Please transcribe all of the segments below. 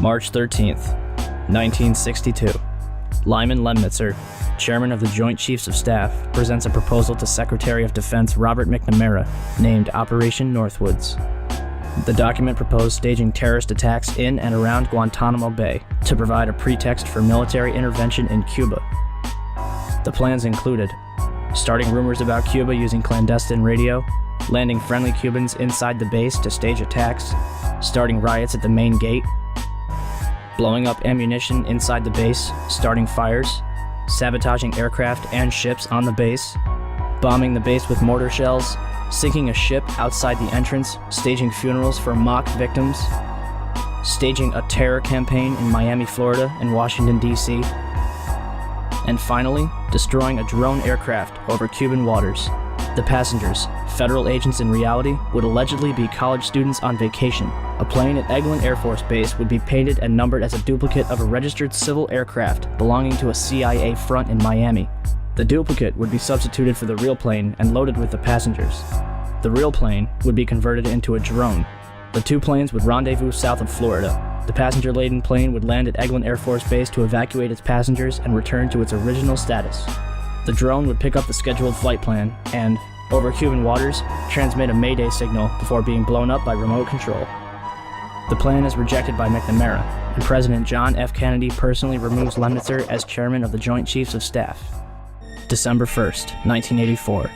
March 13th, 1962. Lyman Lemnitzer, chairman of the Joint Chiefs of Staff, presents a proposal to Secretary of Defense Robert McNamara, named Operation Northwoods. The document proposed staging terrorist attacks in and around Guantanamo Bay to provide a pretext for military intervention in Cuba. The plans included starting rumors about Cuba using clandestine radio, landing friendly Cubans inside the base to stage attacks, starting riots at the main gate, blowing up ammunition inside the base, starting fires, sabotaging aircraft and ships on the base, bombing the base with mortar shells, sinking a ship outside the entrance, staging funerals for mock victims, staging a terror campaign in Miami, Florida and Washington, D.C., and finally, destroying a drone aircraft over Cuban waters. The passengers, federal agents in reality, would allegedly be college students on vacation. A plane at Eglin Air Force Base would be painted and numbered as a duplicate of a registered civil aircraft belonging to a CIA front in Miami. The duplicate would be substituted for the real plane and loaded with the passengers. The real plane would be converted into a drone. The two planes would rendezvous south of Florida. The passenger-laden plane would land at Eglin Air Force Base to evacuate its passengers and return to its original status. The drone would pick up the scheduled flight plan and, over Cuban waters, transmit a Mayday signal before being blown up by remote control. The plan is rejected by McNamara, and President John F. Kennedy personally removes Lemnitzer as chairman of the Joint Chiefs of Staff. December 1st, 1984.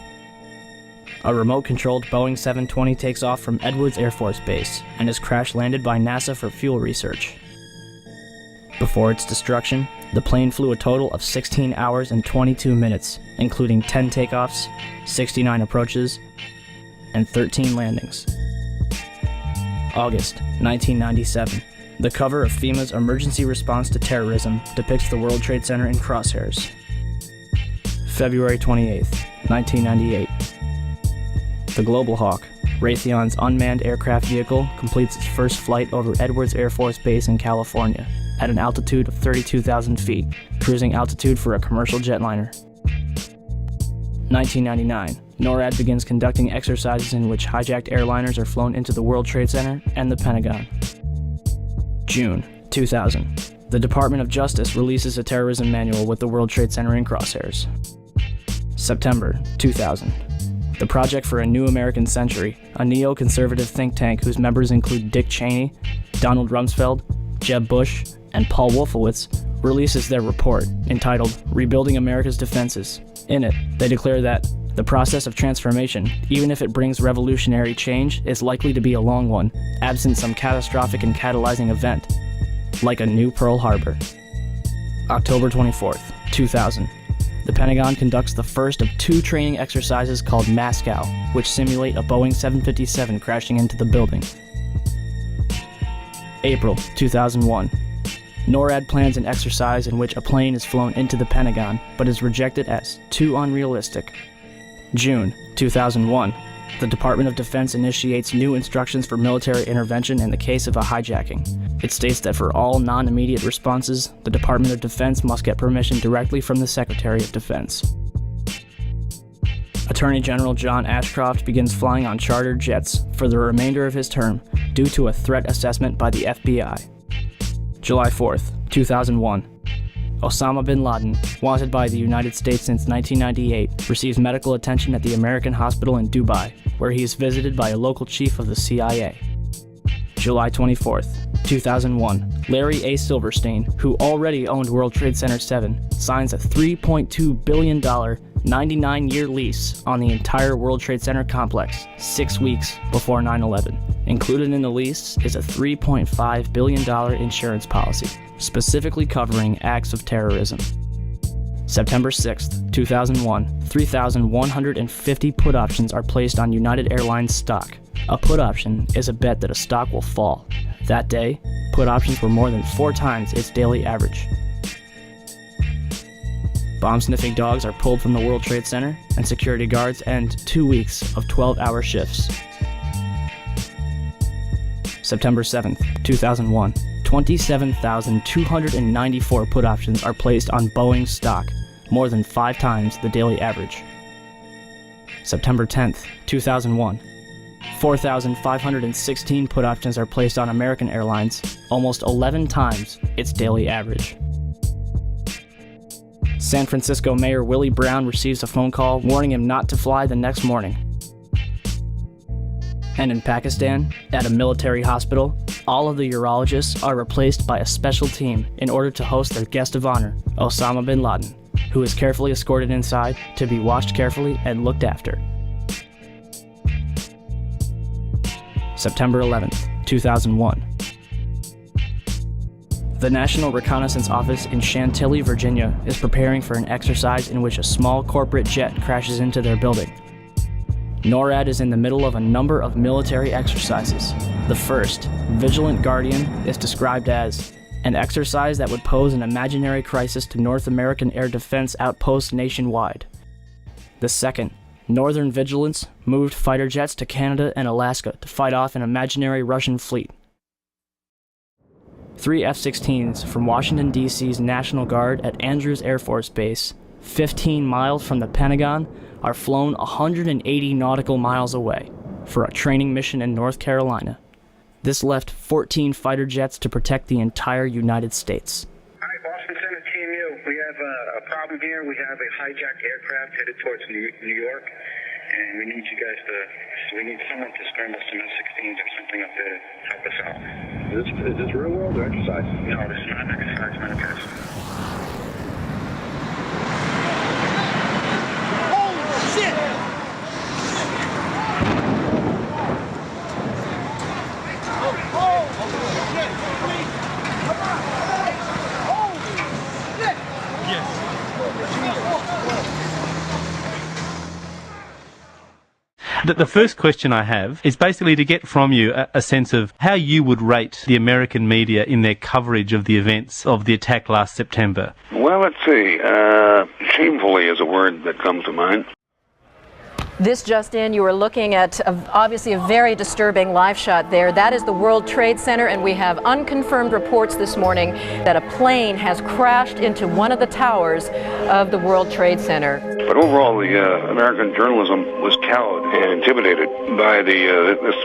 A remote-controlled Boeing 720 takes off from Edwards Air Force Base and is crash-landed by NASA for fuel research. Before its destruction, the plane flew a total of 16 hours and 22 minutes, including 10 takeoffs, 69 approaches, and 13 landings. August 1997. The cover of FEMA's Emergency Response to Terrorism depicts the World Trade Center in crosshairs. February 28, 1998. The Global Hawk, Raytheon's unmanned aircraft vehicle, completes its first flight over Edwards Air Force Base in California at an altitude of 32,000 feet, cruising altitude for a commercial jetliner. 1999. NORAD begins conducting exercises in which hijacked airliners are flown into the World Trade Center and the Pentagon. June 2000. The Department of Justice releases a terrorism manual with the World Trade Center in crosshairs. September 2000. The Project for a New American Century, a neo-conservative think tank whose members include Dick Cheney, Donald Rumsfeld, Jeb Bush, and Paul Wolfowitz, releases their report, entitled Rebuilding America's Defenses. In it, they declare that the process of transformation, even if it brings revolutionary change, is likely to be a long one, absent some catastrophic and catalyzing event, like a new Pearl Harbor. October 24th, 2000. The Pentagon conducts the first of two training exercises called Moscow, which simulate a Boeing 757 crashing into the building. April 2001. NORAD plans an exercise in which a plane is flown into the Pentagon, but is rejected as too unrealistic. June 2001. The Department of Defense initiates new instructions for military intervention in the case of a hijacking. It states that for all non-immediate responses, the Department of Defense must get permission directly from the Secretary of Defense. Attorney General John Ashcroft begins flying on chartered jets for the remainder of his term due to a threat assessment by the FBI. July 4th, 2001. Osama bin Laden, wanted by the United States since 1998, receives medical attention at the American Hospital in Dubai, where he is visited by a local chief of the CIA. July 24th, 2001. Larry A. Silverstein, who already owned World Trade Center 7, signs a $3.2 billion 99-year lease on the entire World Trade Center complex 6 weeks before 9/11. Included in the lease is a $3.5 billion insurance policy, specifically covering acts of terrorism. September 6th, 2001, 3,150 put options are placed on United Airlines stock. A put option is a bet that a stock will fall. That day, put options were more than 4 times its daily average. Bomb-sniffing dogs are pulled from the World Trade Center, and security guards end 2 weeks of 12-hour shifts. September 7th, 2001. 27,294 put options are placed on Boeing stock, more than 5 times the daily average. September 10th, 2001. 4,516 put options are placed on American Airlines, almost 11 times its daily average. San Francisco Mayor Willie Brown receives a phone call warning him not to fly the next morning. And in Pakistan, at a military hospital, all of the urologists are replaced by a special team in order to host their guest of honor, Osama bin Laden, who is carefully escorted inside to be watched carefully and looked after. September 11th, 2001. The National Reconnaissance Office in Chantilly, Virginia is preparing for an exercise in which a small corporate jet crashes into their building. NORAD is in the middle of a number of military exercises. The first, Vigilant Guardian, is described as an exercise that would pose an imaginary crisis to North American air defense outposts nationwide. The second, Northern Vigilance, moved fighter jets to Canada and Alaska to fight off an imaginary Russian fleet. 3 F-16s from Washington, D.C.'s National Guard at Andrews Air Force Base, 15 miles from the Pentagon, are flown 180 nautical miles away for a training mission in North Carolina. This left 14 fighter jets to protect the entire United States. Hi, Boston Center, Team U. We have a problem here. We have a hijacked aircraft headed towards New York, and we need you guys we need someone to scramble some F-16s or something up there to help us out. Is this real world or exercise? No, this is not an exercise, manifest. The first question I have is basically to get from you a sense of how you would rate the American media in their coverage of the events of the attack last September. Well, let's see. Shamefully is a word that comes to mind. This just in, you are looking at obviously a very disturbing live shot there. That is the World Trade Center, and we have unconfirmed reports this morning that a plane has crashed into one of the towers of the World Trade Center. But overall, the American journalism was cowed and intimidated by this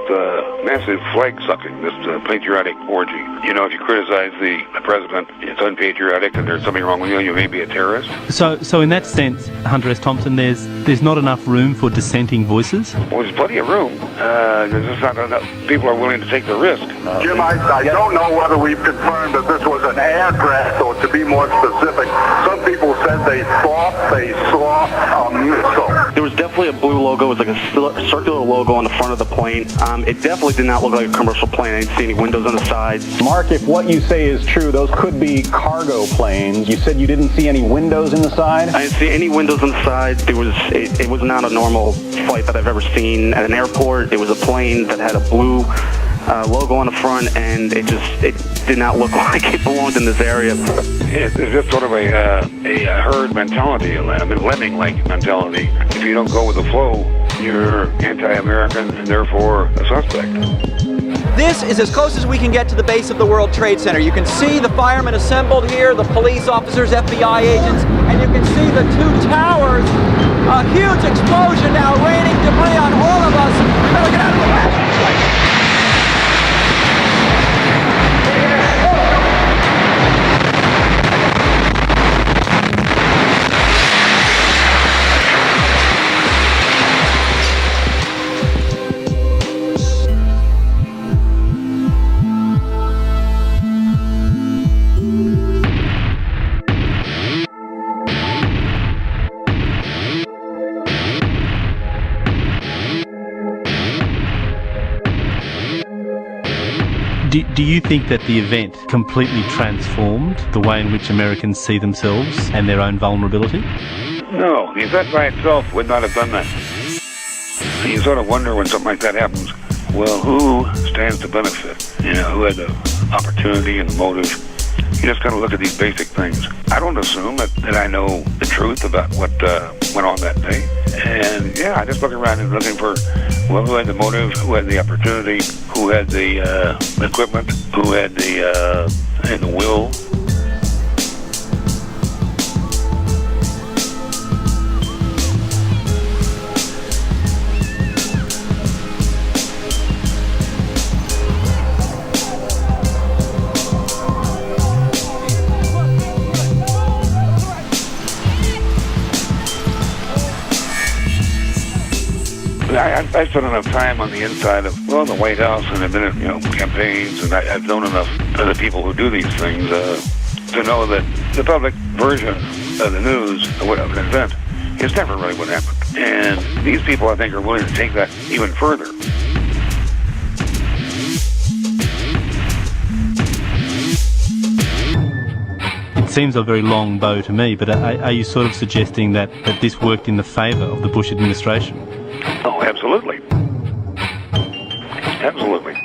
massive flag sucking, this patriotic orgy. You know, if you criticize the president, it's unpatriotic and there's something wrong with you, you may be a terrorist. So in that sense, Hunter S. Thompson, there's not enough room for dissenting voices? Well, there's plenty of room. There's just not enough people are willing to take the risk. Jim, I don't know whether we've confirmed that this was an air crash, or to be more specific, some people said they thought they saw a missile. There was definitely a blue logo. It was like a circular logo on the front of the plane. It definitely did not look like a commercial plane. I didn't see any windows on the sides. Mark, if what you say is true, those could be cargo planes. You said you didn't see any windows in the side? I didn't see any windows on the side. It was not a normal flight that I've ever seen at an airport. It was a plane that had a blue logo on the front, and it did not look like it belonged in this area. It's just sort of a herd mentality, a lemming-like mentality. If you don't go with the flow, you're anti-American and therefore a suspect. This is as close as we can get to the base of the World Trade Center. You can see the firemen assembled here, the police officers, FBI agents, and you can see the two towers. A huge explosion now raining debris on all of us. We better get out of the way. Do you think that the event completely transformed the way in which Americans see themselves and their own vulnerability? No, the event by itself would not have done that. You sort of wonder when something like that happens, well, who stands to benefit? You know, who had the opportunity and the motive? You just got to look at these basic things. I don't assume that I know the truth about what went on that day. And yeah, I just look around and looking for, well, who had the motive, who had the opportunity, who had the equipment, who had the will. I spent enough time on the inside of, well, the White House, and I've been in, campaigns, and I've known enough of the people who do these things to know that the public version of the news of an event is never really what happened. And these people, I think, are willing to take that even further. It seems a very long bow to me, but are you sort of suggesting that this worked in the favour of the Bush administration? Oh, absolutely. Absolutely.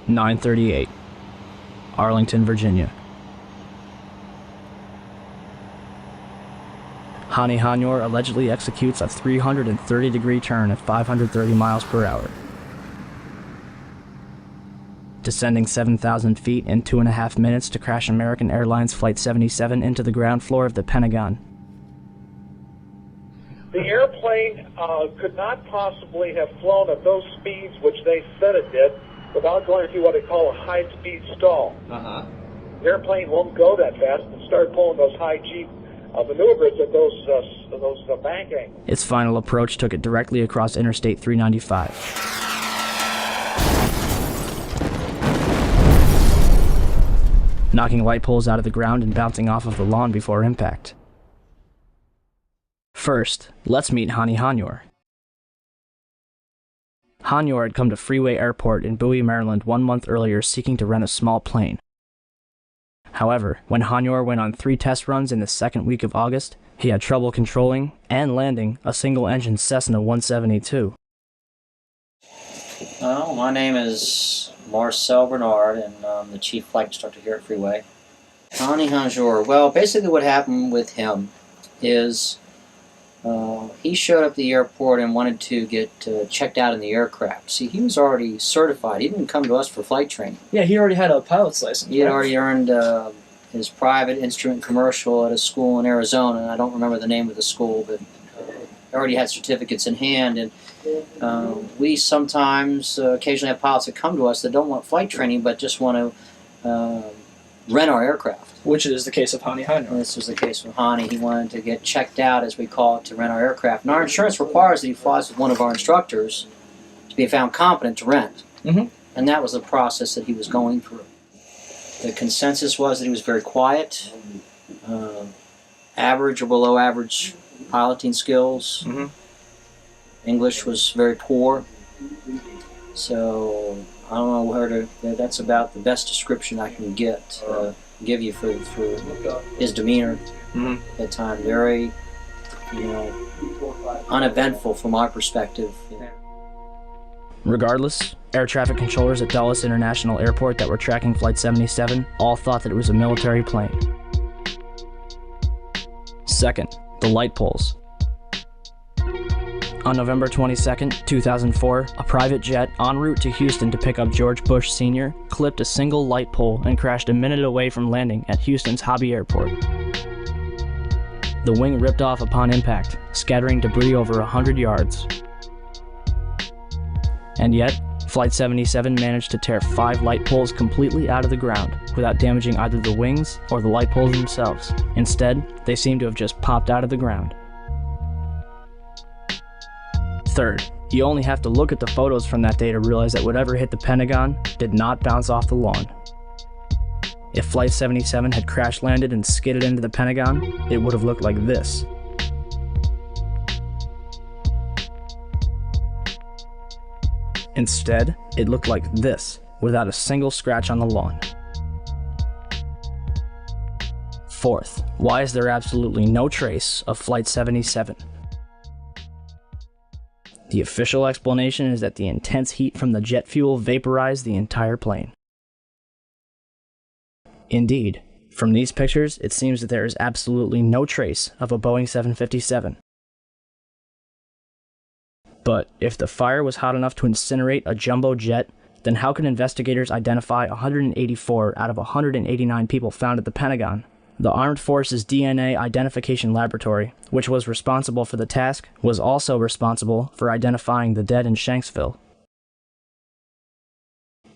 (9:38), Arlington, Virginia. Hani Hanyour allegedly executes a 330-degree turn at 530 miles per hour, descending 7,000 feet in 2.5 minutes to crash American Airlines Flight 77 into the ground floor of the Pentagon. The airplane could not possibly have flown at those speeds which they said it did without going through what they call a high-speed stall. The airplane won't go that fast and start pulling those high G maneuvers at those bank angles. Its final approach took it directly across Interstate 395. Knocking light poles out of the ground and bouncing off of the lawn before impact. First, let's meet Hani Hanyour. Hanyour had come to Freeway Airport in Bowie, Maryland 1 month earlier seeking to rent a small plane. However, when Hanyour went on 3 test runs in the second week of August, he had trouble controlling and landing a single-engine Cessna 172. Well, my name is Marcel Bernard, and I'm the chief flight instructor here at Freeway. Hani Hanyour, well, basically what happened with him is he showed up at the airport and wanted to get checked out in the aircraft. See, he was already certified. He didn't come to us for flight training. Yeah, he already had a pilot's license. He had already earned his private instrument commercial at a school in Arizona, and I don't remember the name of the school, but already had certificates in hand. And we sometimes occasionally have pilots that come to us that don't want flight training but just want to rent our aircraft. Which is the case of Hani Hanyour. This was the case with Hani. He wanted to get checked out, as we call it, to rent our aircraft. And our insurance requires that he flies with one of our instructors to be found competent to rent. And that was the process that he was going through. The consensus was that he was very quiet, average or below average piloting skills. English was very poor. So I don't know where to. That's about the best description I can give you for his demeanor at that time. Very, uneventful from our perspective. Regardless, air traffic controllers at Dulles International Airport that were tracking Flight 77 all thought that it was a military plane. Second, the light poles. On November 22, 2004, a private jet en route to Houston to pick up George Bush Sr. clipped a single light pole and crashed a minute away from landing at Houston's Hobby Airport. The wing ripped off upon impact, scattering debris over 100 yards. And yet, Flight 77 managed to tear 5 light poles completely out of the ground without damaging either the wings or the light poles themselves. Instead, they seem to have just popped out of the ground. Third, you only have to look at the photos from that day to realize that whatever hit the Pentagon did not bounce off the lawn. If Flight 77 had crash landed and skidded into the Pentagon, it would have looked like this. Instead, it looked like this, without a single scratch on the lawn. Fourth, why is there absolutely no trace of Flight 77? The official explanation is that the intense heat from the jet fuel vaporized the entire plane. Indeed, from these pictures, it seems that there is absolutely no trace of a Boeing 757. But if the fire was hot enough to incinerate a jumbo jet, then how can investigators identify 184 out of 189 people found at the Pentagon? The Armed Forces DNA Identification Laboratory, which was responsible for the task, was also responsible for identifying the dead in Shanksville.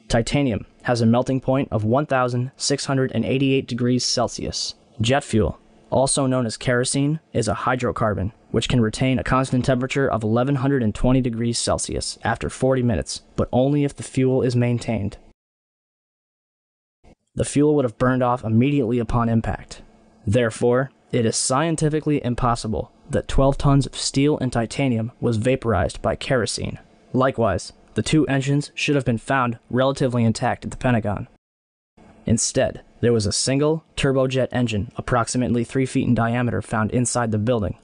Titanium has a melting point of 1,688 degrees Celsius. Jet fuel, also known as kerosene, is a hydrocarbon, which can retain a constant temperature of 1,120 degrees Celsius after 40 minutes, but only if the fuel is maintained. The fuel would have burned off immediately upon impact. Therefore, it is scientifically impossible that 12 tons of steel and titanium was vaporized by kerosene. Likewise, the two engines should have been found relatively intact at the Pentagon. Instead, there was a single turbojet engine approximately 3 feet in diameter found inside the building.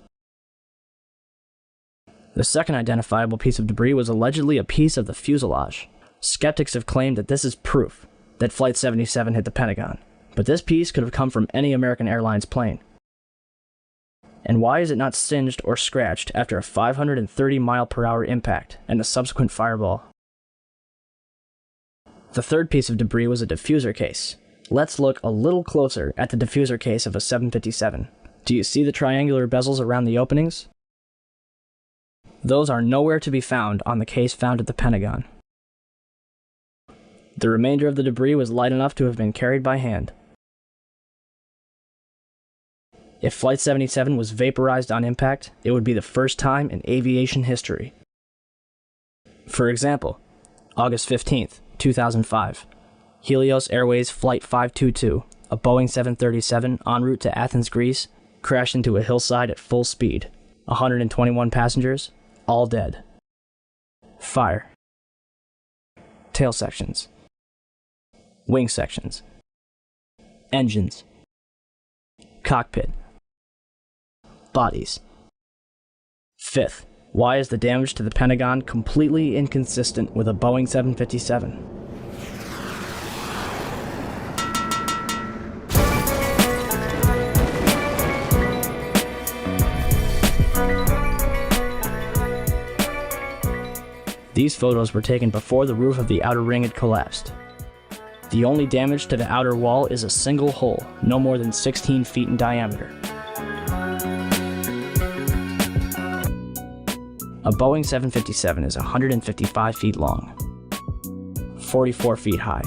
The second identifiable piece of debris was allegedly a piece of the fuselage. Skeptics have claimed that this is proof that Flight 77 hit the Pentagon, but this piece could have come from any American Airlines plane. And why is it not singed or scratched after a 530-mile-per-hour impact and a subsequent fireball? The third piece of debris was a diffuser case. Let's look a little closer at the diffuser case of a 757. Do you see the triangular bezels around the openings? Those are nowhere to be found on the case found at the Pentagon. The remainder of the debris was light enough to have been carried by hand. If Flight 77 was vaporized on impact, it would be the first time in aviation history. For example, August 15th, 2005, Helios Airways Flight 522, a Boeing 737 en route to Athens, Greece, crashed into a hillside at full speed. 121 passengers, all dead. Fire. Tail sections. Wing sections. Engines. Cockpit. Bodies. Fifth, why is the damage to the Pentagon completely inconsistent with a Boeing 757? These photos were taken before the roof of the outer ring had collapsed. The only damage to the outer wall is a single hole, no more than 16 feet in diameter. A Boeing 757 is 155 feet long, 44 feet high,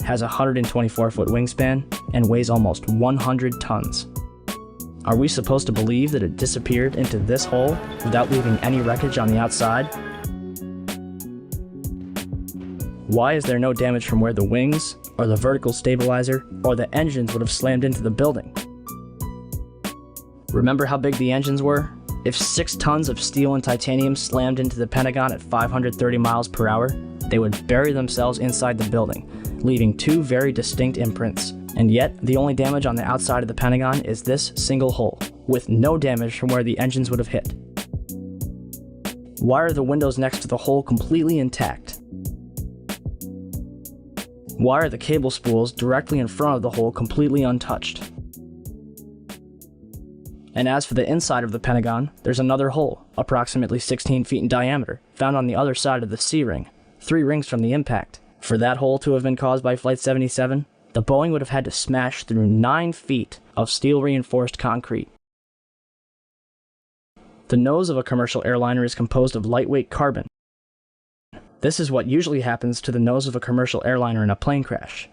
has a 124-foot wingspan, and weighs almost 100 tons. Are we supposed to believe that it disappeared into this hole without leaving any wreckage on the outside? Why is there no damage from where the wings, or the vertical stabilizer, or the engines would have slammed into the building? Remember how big the engines were? If 6 tons of steel and titanium slammed into the Pentagon at 530 miles per hour, they would bury themselves inside the building, leaving 2 very distinct imprints. And yet, the only damage on the outside of the Pentagon is this single hole, with no damage from where the engines would have hit. Why are the windows next to the hole completely intact? Why are the cable spools directly in front of the hole completely untouched? And as for the inside of the Pentagon, there's another hole, approximately 16 feet in diameter, found on the other side of the C-ring, 3 rings from the impact. For that hole to have been caused by Flight 77, the Boeing would have had to smash through 9 feet of steel-reinforced concrete. The nose of a commercial airliner is composed of lightweight carbon. This is what usually happens to the nose of a commercial airliner in a plane crash.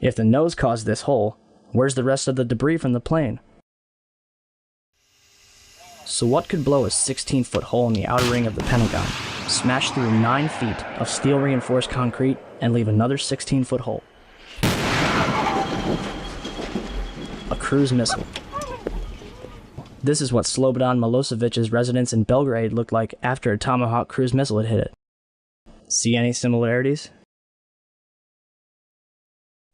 If the nose caused this hole, where's the rest of the debris from the plane? So what could blow a 16-foot hole in the outer ring of the Pentagon, smash through 9 feet of steel-reinforced concrete, and leave another 16-foot hole? A cruise missile. This is what Slobodan Milosevic's residence in Belgrade looked like after a Tomahawk cruise missile had hit it. See any similarities?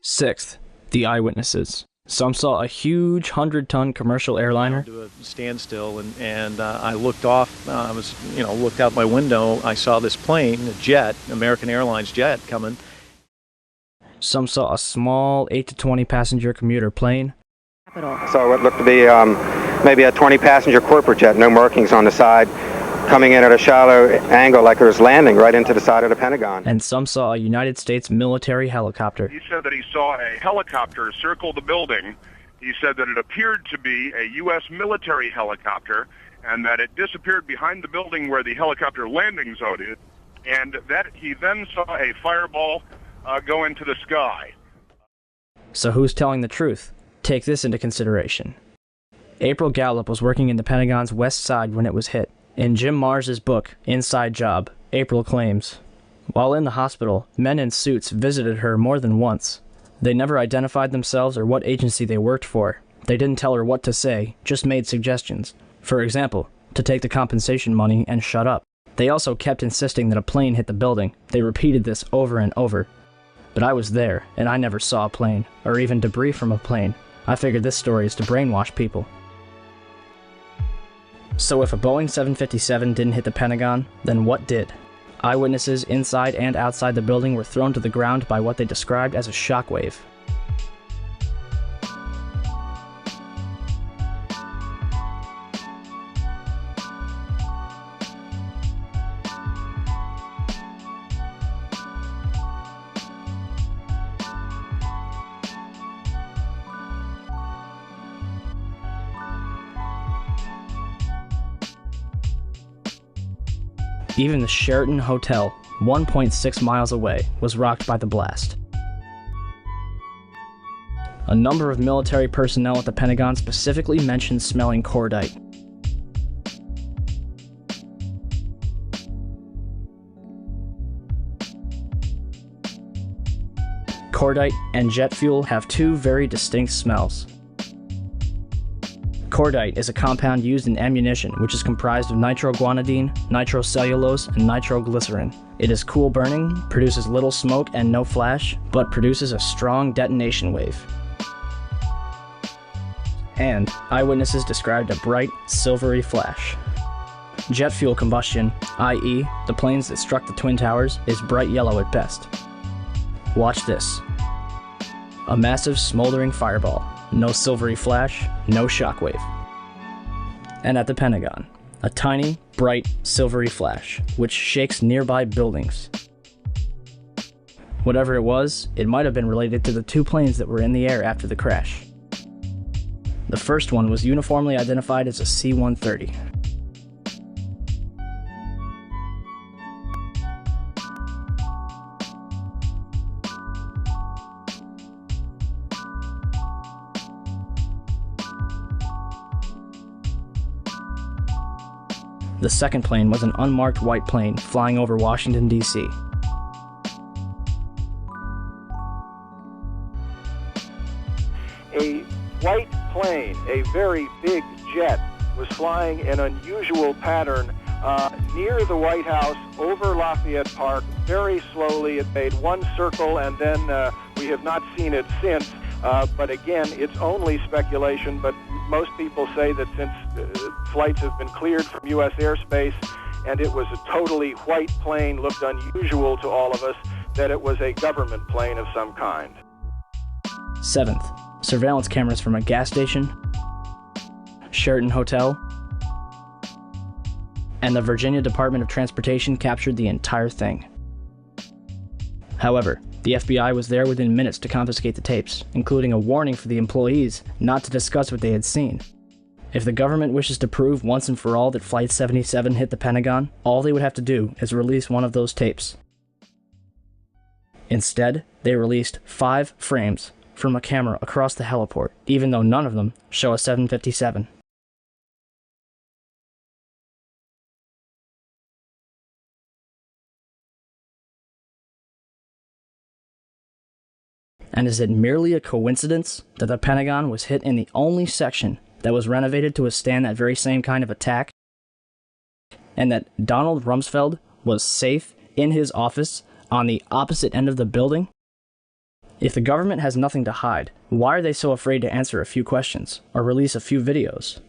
Sixth, the eyewitnesses. Some saw a huge 100-ton commercial airliner. To a standstill, and I looked off. Looked out my window. I saw this plane, a jet, American Airlines jet, coming. Some saw a small 8 to 20 passenger commuter plane. So what looked to be maybe a 20-passenger corporate jet, no markings on the side, coming in at a shallow angle like it was landing right into the side of the Pentagon. And some saw a United States military helicopter. He said that he saw a helicopter circle the building. He said that it appeared to be a U.S. military helicopter and that it disappeared behind the building where the helicopter landing zone is, and that he then saw a fireball go into the sky. So who's telling the truth? Take this into consideration. April Gallup was working in the Pentagon's west side when it was hit. In Jim Marrs's book, Inside Job, April claims, while in the hospital, men in suits visited her more than once. They never identified themselves or what agency they worked for. They didn't tell her what to say, just made suggestions. For example, to take the compensation money and shut up. They also kept insisting that a plane hit the building. They repeated this over and over. But I was there, and I never saw a plane, or even debris from a plane. I figured this story is to brainwash people. So if a Boeing 757 didn't hit the Pentagon, then what did? Eyewitnesses inside and outside the building were thrown to the ground by what they described as a shockwave. Even the Sheraton Hotel, 1.6 miles away, was rocked by the blast. A number of military personnel at the Pentagon specifically mentioned smelling cordite. Cordite and jet fuel have two very distinct smells. Cordite is a compound used in ammunition which is comprised of nitroguanidine, nitrocellulose, and nitroglycerin. It is cool burning, produces little smoke and no flash, but produces a strong detonation wave. And eyewitnesses described a bright, silvery flash. Jet fuel combustion, i.e., the planes that struck the Twin Towers, is bright yellow at best. Watch this. A massive smoldering fireball. No silvery flash, no shockwave. And at the Pentagon, a tiny, bright, silvery flash, which shakes nearby buildings. Whatever it was, it might have been related to the two planes that were in the air after the crash. The first one was uniformly identified as a C-130. The second plane was an unmarked white plane flying over Washington, D.C. A white plane, a very big jet, was flying in unusual pattern near the White House over Lafayette Park. Very slowly, it made one circle, and then we have not seen it since. But again, it's only speculation, but most people say that since flights have been cleared from U.S. airspace and it was a totally white plane, looked unusual to all of us, that it was a government plane of some kind. 7th, surveillance cameras from a gas station, Sheraton Hotel, and the Virginia Department of Transportation captured the entire thing. However, the FBI was there within minutes to confiscate the tapes, including a warning for the employees not to discuss what they had seen. If the government wishes to prove once and for all that Flight 77 hit the Pentagon, all they would have to do is release one of those tapes. Instead, they released 5 frames from a camera across the heliport, even though none of them show a 757. And is it merely a coincidence that the Pentagon was hit in the only section that was renovated to withstand that very same kind of attack? And that Donald Rumsfeld was safe in his office on the opposite end of the building? If the government has nothing to hide, why are they so afraid to answer a few questions or release a few videos?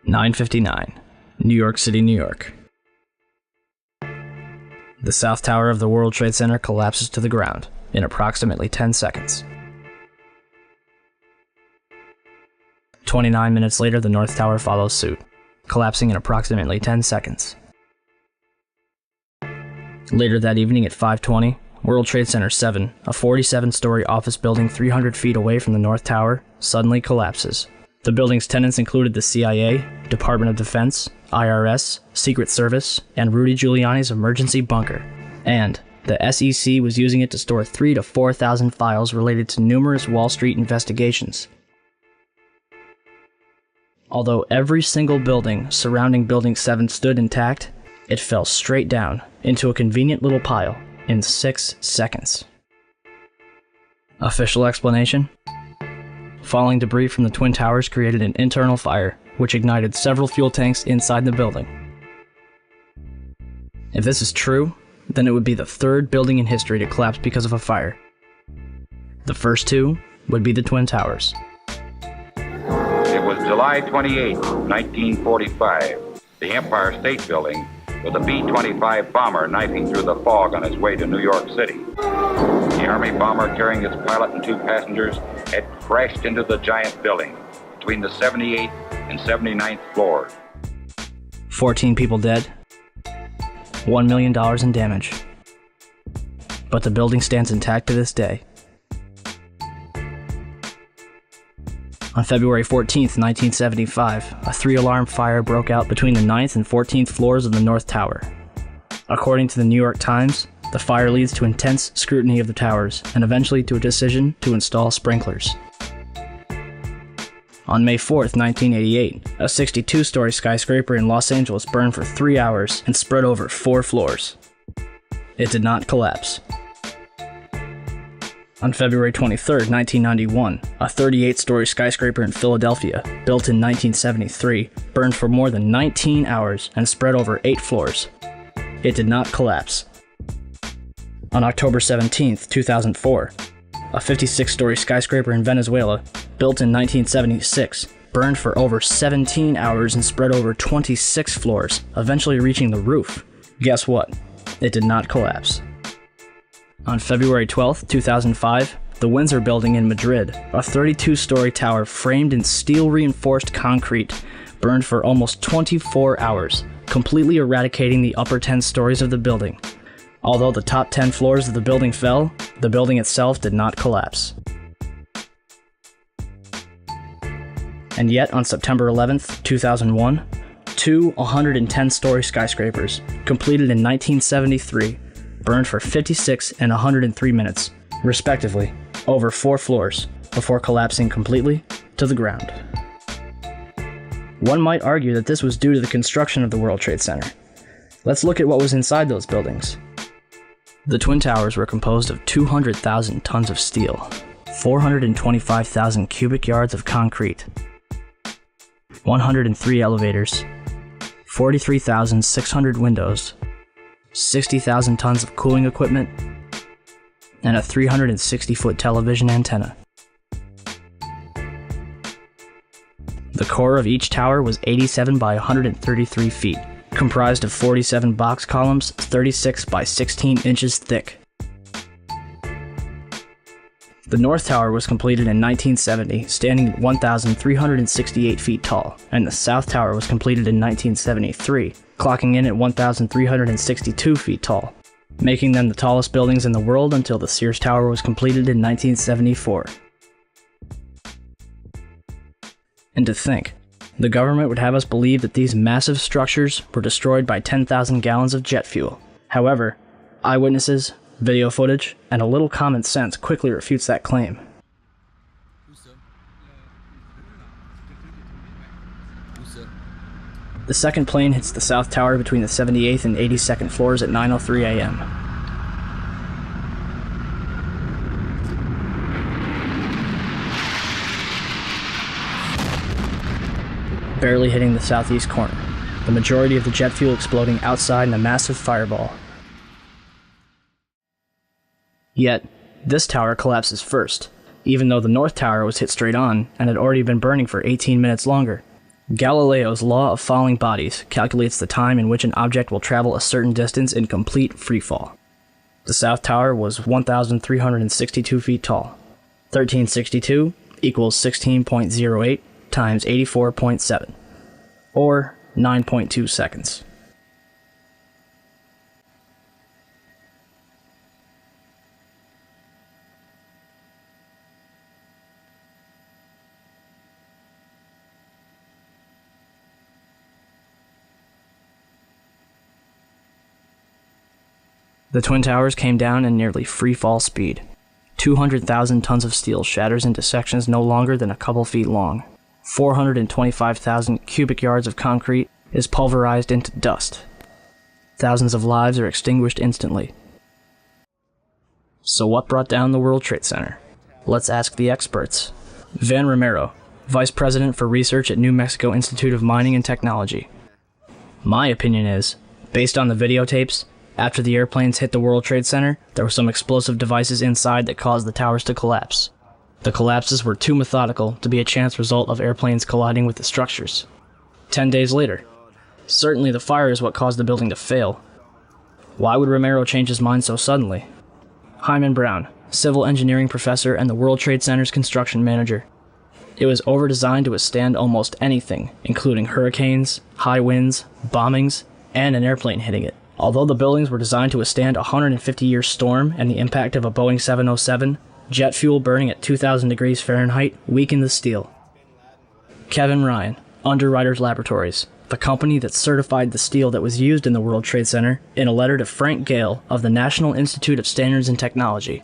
(9:59), New York City, New York. The South Tower of the World Trade Center collapses to the ground in approximately 10 seconds. 29 minutes later, the North Tower follows suit, collapsing in approximately 10 seconds. Later that evening at 5:20, World Trade Center 7, a 47-story office building 300 feet away from the North Tower, suddenly collapses. The building's tenants included the CIA, Department of Defense, IRS, Secret Service, and Rudy Giuliani's emergency bunker. And the SEC was using it to store 3,000 to 4,000 files related to numerous Wall Street investigations. Although every single building surrounding Building 7 stood intact, it fell straight down into a convenient little pile in 6 seconds. Official explanation? Falling debris from the Twin Towers created an internal fire, which ignited several fuel tanks inside the building. If this is true, then it would be the third building in history to collapse because of a fire. The first two would be the Twin Towers. It was July 28, 1945. The Empire State Building, with a B-25 bomber knifing through the fog on its way to New York City. The Army bomber carrying its pilot and 2 passengers had crashed into the giant building between the 78th and 79th floors. 14 people dead, $1 million in damage. But the building stands intact to this day. On February 14th, 1975, a 3-alarm fire broke out between the 9th and 14th floors of the North Tower. According to the New York Times, the fire leads to intense scrutiny of the towers and eventually to a decision to install sprinklers. On May 4th, 1988, a 62-story skyscraper in Los Angeles burned for 3 hours and spread over 4 floors. It did not collapse. On February 23rd, 1991, a 38-story skyscraper in Philadelphia, built in 1973, burned for more than 19 hours and spread over 8 floors. It did not collapse. On October 17, 2004, a 56-story skyscraper in Venezuela, built in 1976, burned for over 17 hours and spread over 26 floors, eventually reaching the roof. Guess what? It did not collapse. On February 12, 2005, the Windsor Building in Madrid, a 32-story tower framed in steel-reinforced concrete, burned for almost 24 hours, completely eradicating the upper 10 stories of the building. Although the top 10 floors of the building fell, the building itself did not collapse. And yet, on September 11, 2001, 2 110-story skyscrapers, completed in 1973, burned for 56 and 103 minutes, respectively, over 4 floors, before collapsing completely to the ground. One might argue that this was due to the construction of the World Trade Center. Let's look at what was inside those buildings. The Twin Towers were composed of 200,000 tons of steel, 425,000 cubic yards of concrete, 103 elevators, 43,600 windows, 60,000 tons of cooling equipment, and a 360-foot television antenna. The core of each tower was 87 by 133 feet, comprised of 47 box columns 36 by 16 inches thick. The North Tower was completed in 1970, standing at 1,368 feet tall, and the South Tower was completed in 1973, clocking in at 1,362 feet tall, making them the tallest buildings in the world until the Sears Tower was completed in 1974. And to think, the government would have us believe that these massive structures were destroyed by 10,000 gallons of jet fuel. However, eyewitnesses, video footage, and a little common sense quickly refutes that claim. The second plane hits the south tower between the 78th and 82nd floors at 9:03 a.m. Barely hitting the southeast corner, the majority of the jet fuel exploding outside in a massive fireball. Yet, this tower collapses first, even though the north tower was hit straight on and had already been burning for 18 minutes longer. Galileo's law of falling bodies calculates the time in which an object will travel a certain distance in complete freefall. The south tower was 1,362 feet tall. 1362 equals 16.08 times 84.7, or 9.2 seconds. The Twin Towers came down in nearly free-fall speed. 200,000 tons of steel shatters into sections no longer than a couple feet long. 425,000 cubic yards of concrete is pulverized into dust. Thousands of lives are extinguished instantly. So what brought down the World Trade Center? Let's ask the experts. Van Romero, Vice President for Research at New Mexico Institute of Mining and Technology. My opinion is, based on the videotapes, after the airplanes hit the World Trade Center, there were some explosive devices inside that caused the towers to collapse. The collapses were too methodical to be a chance result of airplanes colliding with the structures. 10 days later, certainly the fire is what caused the building to fail. Why would Romero change his mind so suddenly? Hyman Brown, civil engineering professor and the World Trade Center's construction manager. It was over-designed to withstand almost anything, including hurricanes, high winds, bombings, and an airplane hitting it. Although the buildings were designed to withstand a 150-year storm and the impact of a Boeing 707, jet fuel burning at 2,000 degrees Fahrenheit weakened the steel. Kevin Ryan, Underwriters Laboratories, the company that certified the steel that was used in the World Trade Center, in a letter to Frank Gale of the National Institute of Standards and Technology.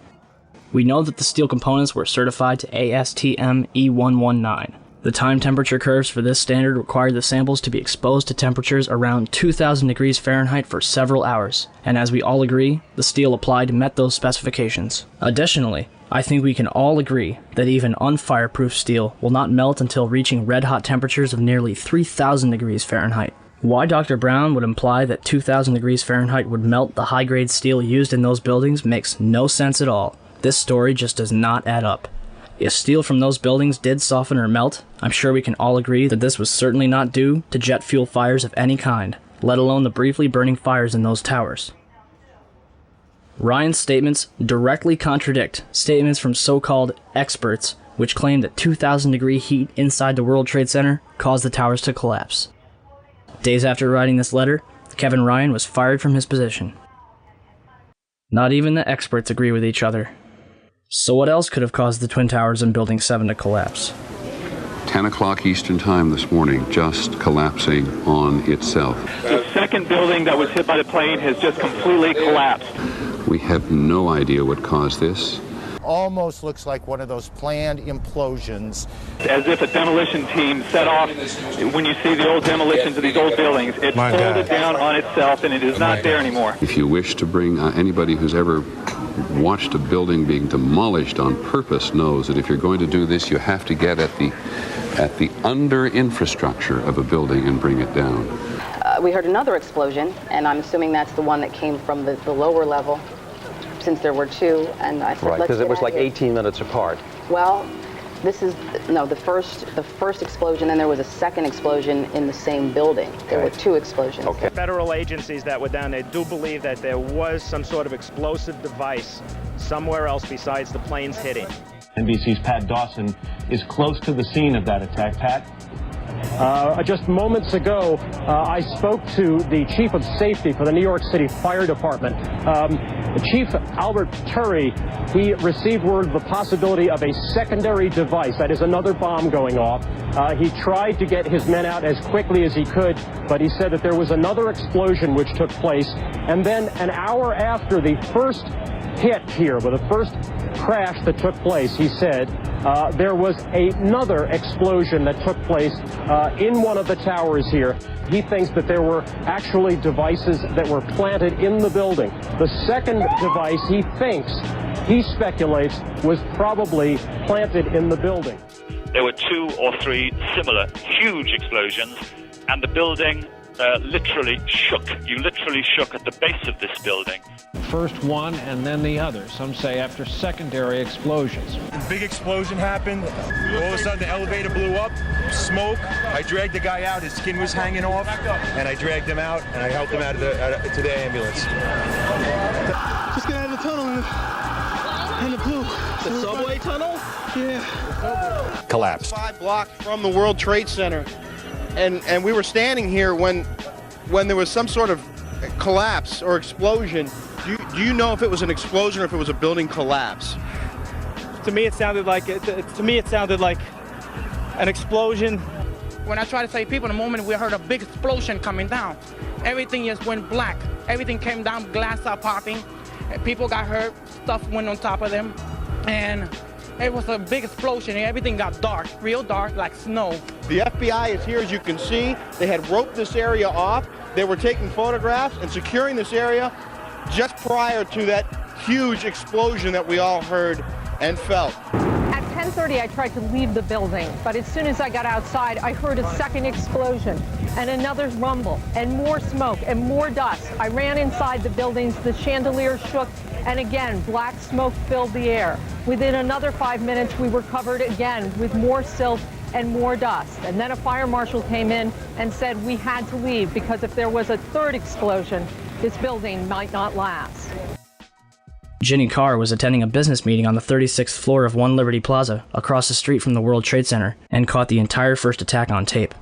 We know that the steel components were certified to ASTM E119. The time temperature curves for this standard required the samples to be exposed to temperatures around 2,000 degrees Fahrenheit for several hours, and as we all agree, the steel applied met those specifications. Additionally, I think we can all agree that even unfireproof steel will not melt until reaching red-hot temperatures of nearly 3,000 degrees Fahrenheit. Why Dr. Brown would imply that 2,000 degrees Fahrenheit would melt the high-grade steel used in those buildings makes no sense at all. This story just does not add up. If steel from those buildings did soften or melt, I'm sure we can all agree that this was certainly not due to jet fuel fires of any kind, let alone the briefly burning fires in those towers. Ryan's statements directly contradict statements from so-called experts which claim that 2,000-degree heat inside the World Trade Center caused the towers to collapse. Days after writing this letter, Kevin Ryan was fired from his position. Not even the experts agree with each other. So what else could have caused the Twin Towers in Building 7 to collapse? 10 o'clock Eastern Time this morning, just collapsing on itself. The second building that was hit by the plane has just completely collapsed. We have no idea what caused this. Almost looks like one of those planned implosions. As if a demolition team set off. When you see the old demolitions of these old buildings, it folded down on itself and it is not there anymore. If you wish to bring anybody who's ever watched a building being demolished on purpose knows that if you're going to do this, you have to get at the under infrastructure of a building and bring it down. We heard another explosion, and I'm assuming that's the one that came from the lower level, since there were two. And I said, right, because it was like 18 minutes apart. Well, this is the first explosion, and there was a second explosion in the same building. There were two explosions. Okay. Federal agencies that were down there do believe that there was some sort of explosive device somewhere else besides the planes hitting. NBC's Pat Dawson is close to the scene of that attack. Pat? Just moments ago, I spoke to the chief of safety for the New York City Fire Department. Chief Albert Turry, he received word of the possibility of a secondary device, that is another bomb going off. He tried to get his men out as quickly as he could, but he said that there was another explosion which took place. And then an hour after the first hit here, with the first crash that took place, he said, there was another explosion that took place in one of the towers here. He thinks that there were actually devices that were planted in the building. The second device he speculates, was probably planted in the building. There were 2 or 3 similar huge explosions, and the building literally shook. You literally shook at the base of this building. First one and then the other, some say after secondary explosions. A big explosion happened. All of a sudden the elevator blew up, smoke. I dragged the guy out, his skin was hanging off, and I dragged him out and I helped him out of to the ambulance. Just get out of the tunnel and the blue. The subway tunnel? Yeah. Collapsed. 5 blocks from the World Trade Center. And we were standing here when there was some sort of collapse or explosion. Do you know if it was an explosion or if it was a building collapse? To me, it sounded like an explosion. When I try to save people, in the moment we heard a big explosion coming down. Everything just went black. Everything came down, glass started popping. People got hurt, stuff went on top of them, and it was a big explosion and everything got dark, real dark, like snow. The FBI is here, as you can see. They had roped this area off. They were taking photographs and securing this area just prior to that huge explosion that we all heard and felt. At 10:30, I tried to leave the building, but as soon as I got outside, I heard a second explosion and another rumble and more smoke and more dust. I ran inside the buildings, the chandelier shook, and again, black smoke filled the air. Within another 5 minutes, we were covered again with more silt and more dust. And then a fire marshal came in and said we had to leave because if there was a third explosion, this building might not last. Ginny Carr was attending a business meeting on the 36th floor of One Liberty Plaza, across the street from the World Trade Center, and caught the entire first attack on tape.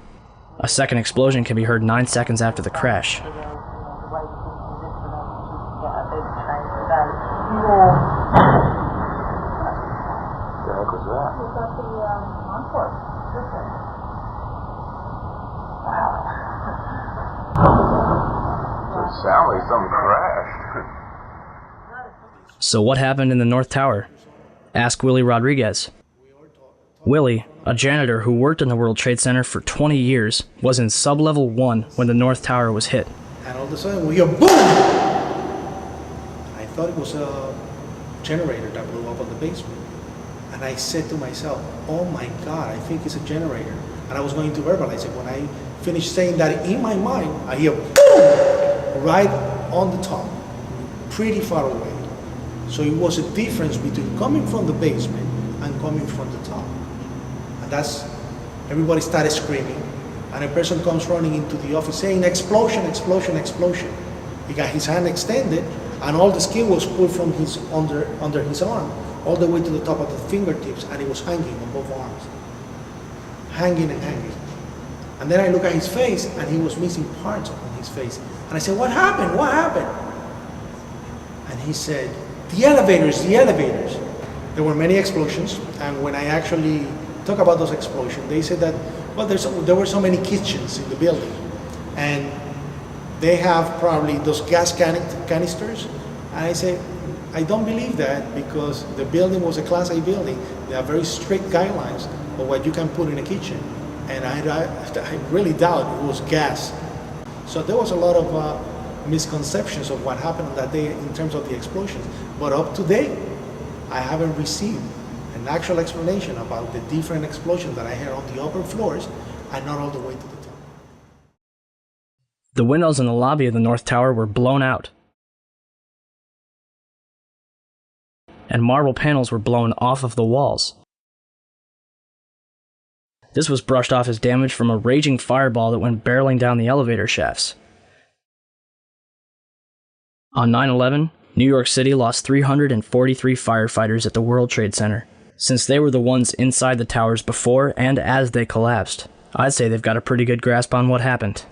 A second explosion can be heard 9 seconds after the crash. Sound like something crashed. So what happened in the North Tower? Ask Willie Rodriguez. Willie, a janitor who worked in the World Trade Center for 20 years, was in sub-level 1 when the North Tower was hit. And all of a sudden we hear boom! I thought it was a generator that blew up on the basement. And I said to myself, oh my God, I think it's a generator. And I was going to verbalize it. When I finished saying that in my mind, I hear boom! Right on the top, pretty far away. So it was a difference between coming from the basement and coming from the top. And that's, everybody started screaming. And a person comes running into the office saying, explosion, explosion, explosion. He got his hand extended and all the skin was pulled from his under his arm, all the way to the top of the fingertips, and it was hanging on both arms. Hanging and hanging. And then I look at his face and he was missing parts on his face. And I said, what happened? What happened? And he said, the elevators, the elevators. There were many explosions, and when I actually talk about those explosions, they said that, well, there were so many kitchens in the building, and they have probably those gas canisters. And I say, I don't believe that, because the building was a Class A building. There are very strict guidelines of what you can put in a kitchen, and I really doubt it was gas. So there was a lot of misconceptions of what happened on that day in terms of the explosions. But up to date, I haven't received an actual explanation about the different explosions that I heard on the upper floors and not all the way to the top. The windows in the lobby of the North Tower were blown out, and marble panels were blown off of the walls. This was brushed off as damage from a raging fireball that went barreling down the elevator shafts. On 9/11, New York City lost 343 firefighters at the World Trade Center. Since they were the ones inside the towers before and as they collapsed, I'd say they've got a pretty good grasp on what happened.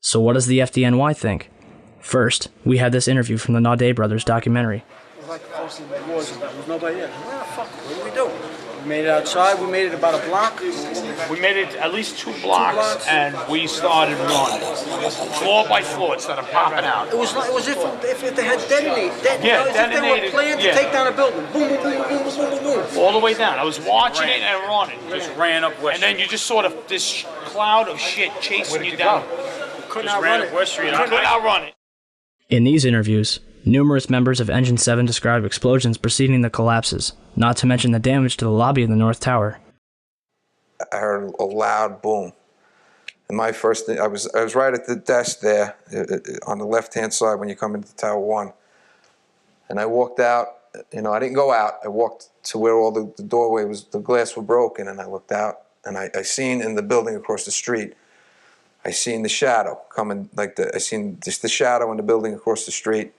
So what does the FDNY think? First, we had this interview from the Naudet Brothers documentary. It was like the first thing that was nobody there. Where the fuck? What do we do? do? We made it outside. We made it about a block. We made it at least two blocks, and we started running floor by floor instead of popping out. It was if they had detonated. Yeah, if they were planned to take down a building. Boom, boom, boom, boom, boom, boom, boom, boom. All the way down. I was watching it and running. Just ran up West And then you just sort of this cloud of shit chasing you down. Couldn't outrun it. Couldn't outrun it. In these interviews, numerous members of Engine 7 described explosions preceding the collapses, not to mention the damage to the lobby of the North Tower. I heard a loud boom. And my first thing, I was right at the desk there on the left-hand side when you come into Tower 1. And I walked out, I didn't go out. I walked to where all the doorway was, the glass were broken, and I looked out, and I seen in the building across the street, I seen the shadow coming, I seen just the shadow in the building across the street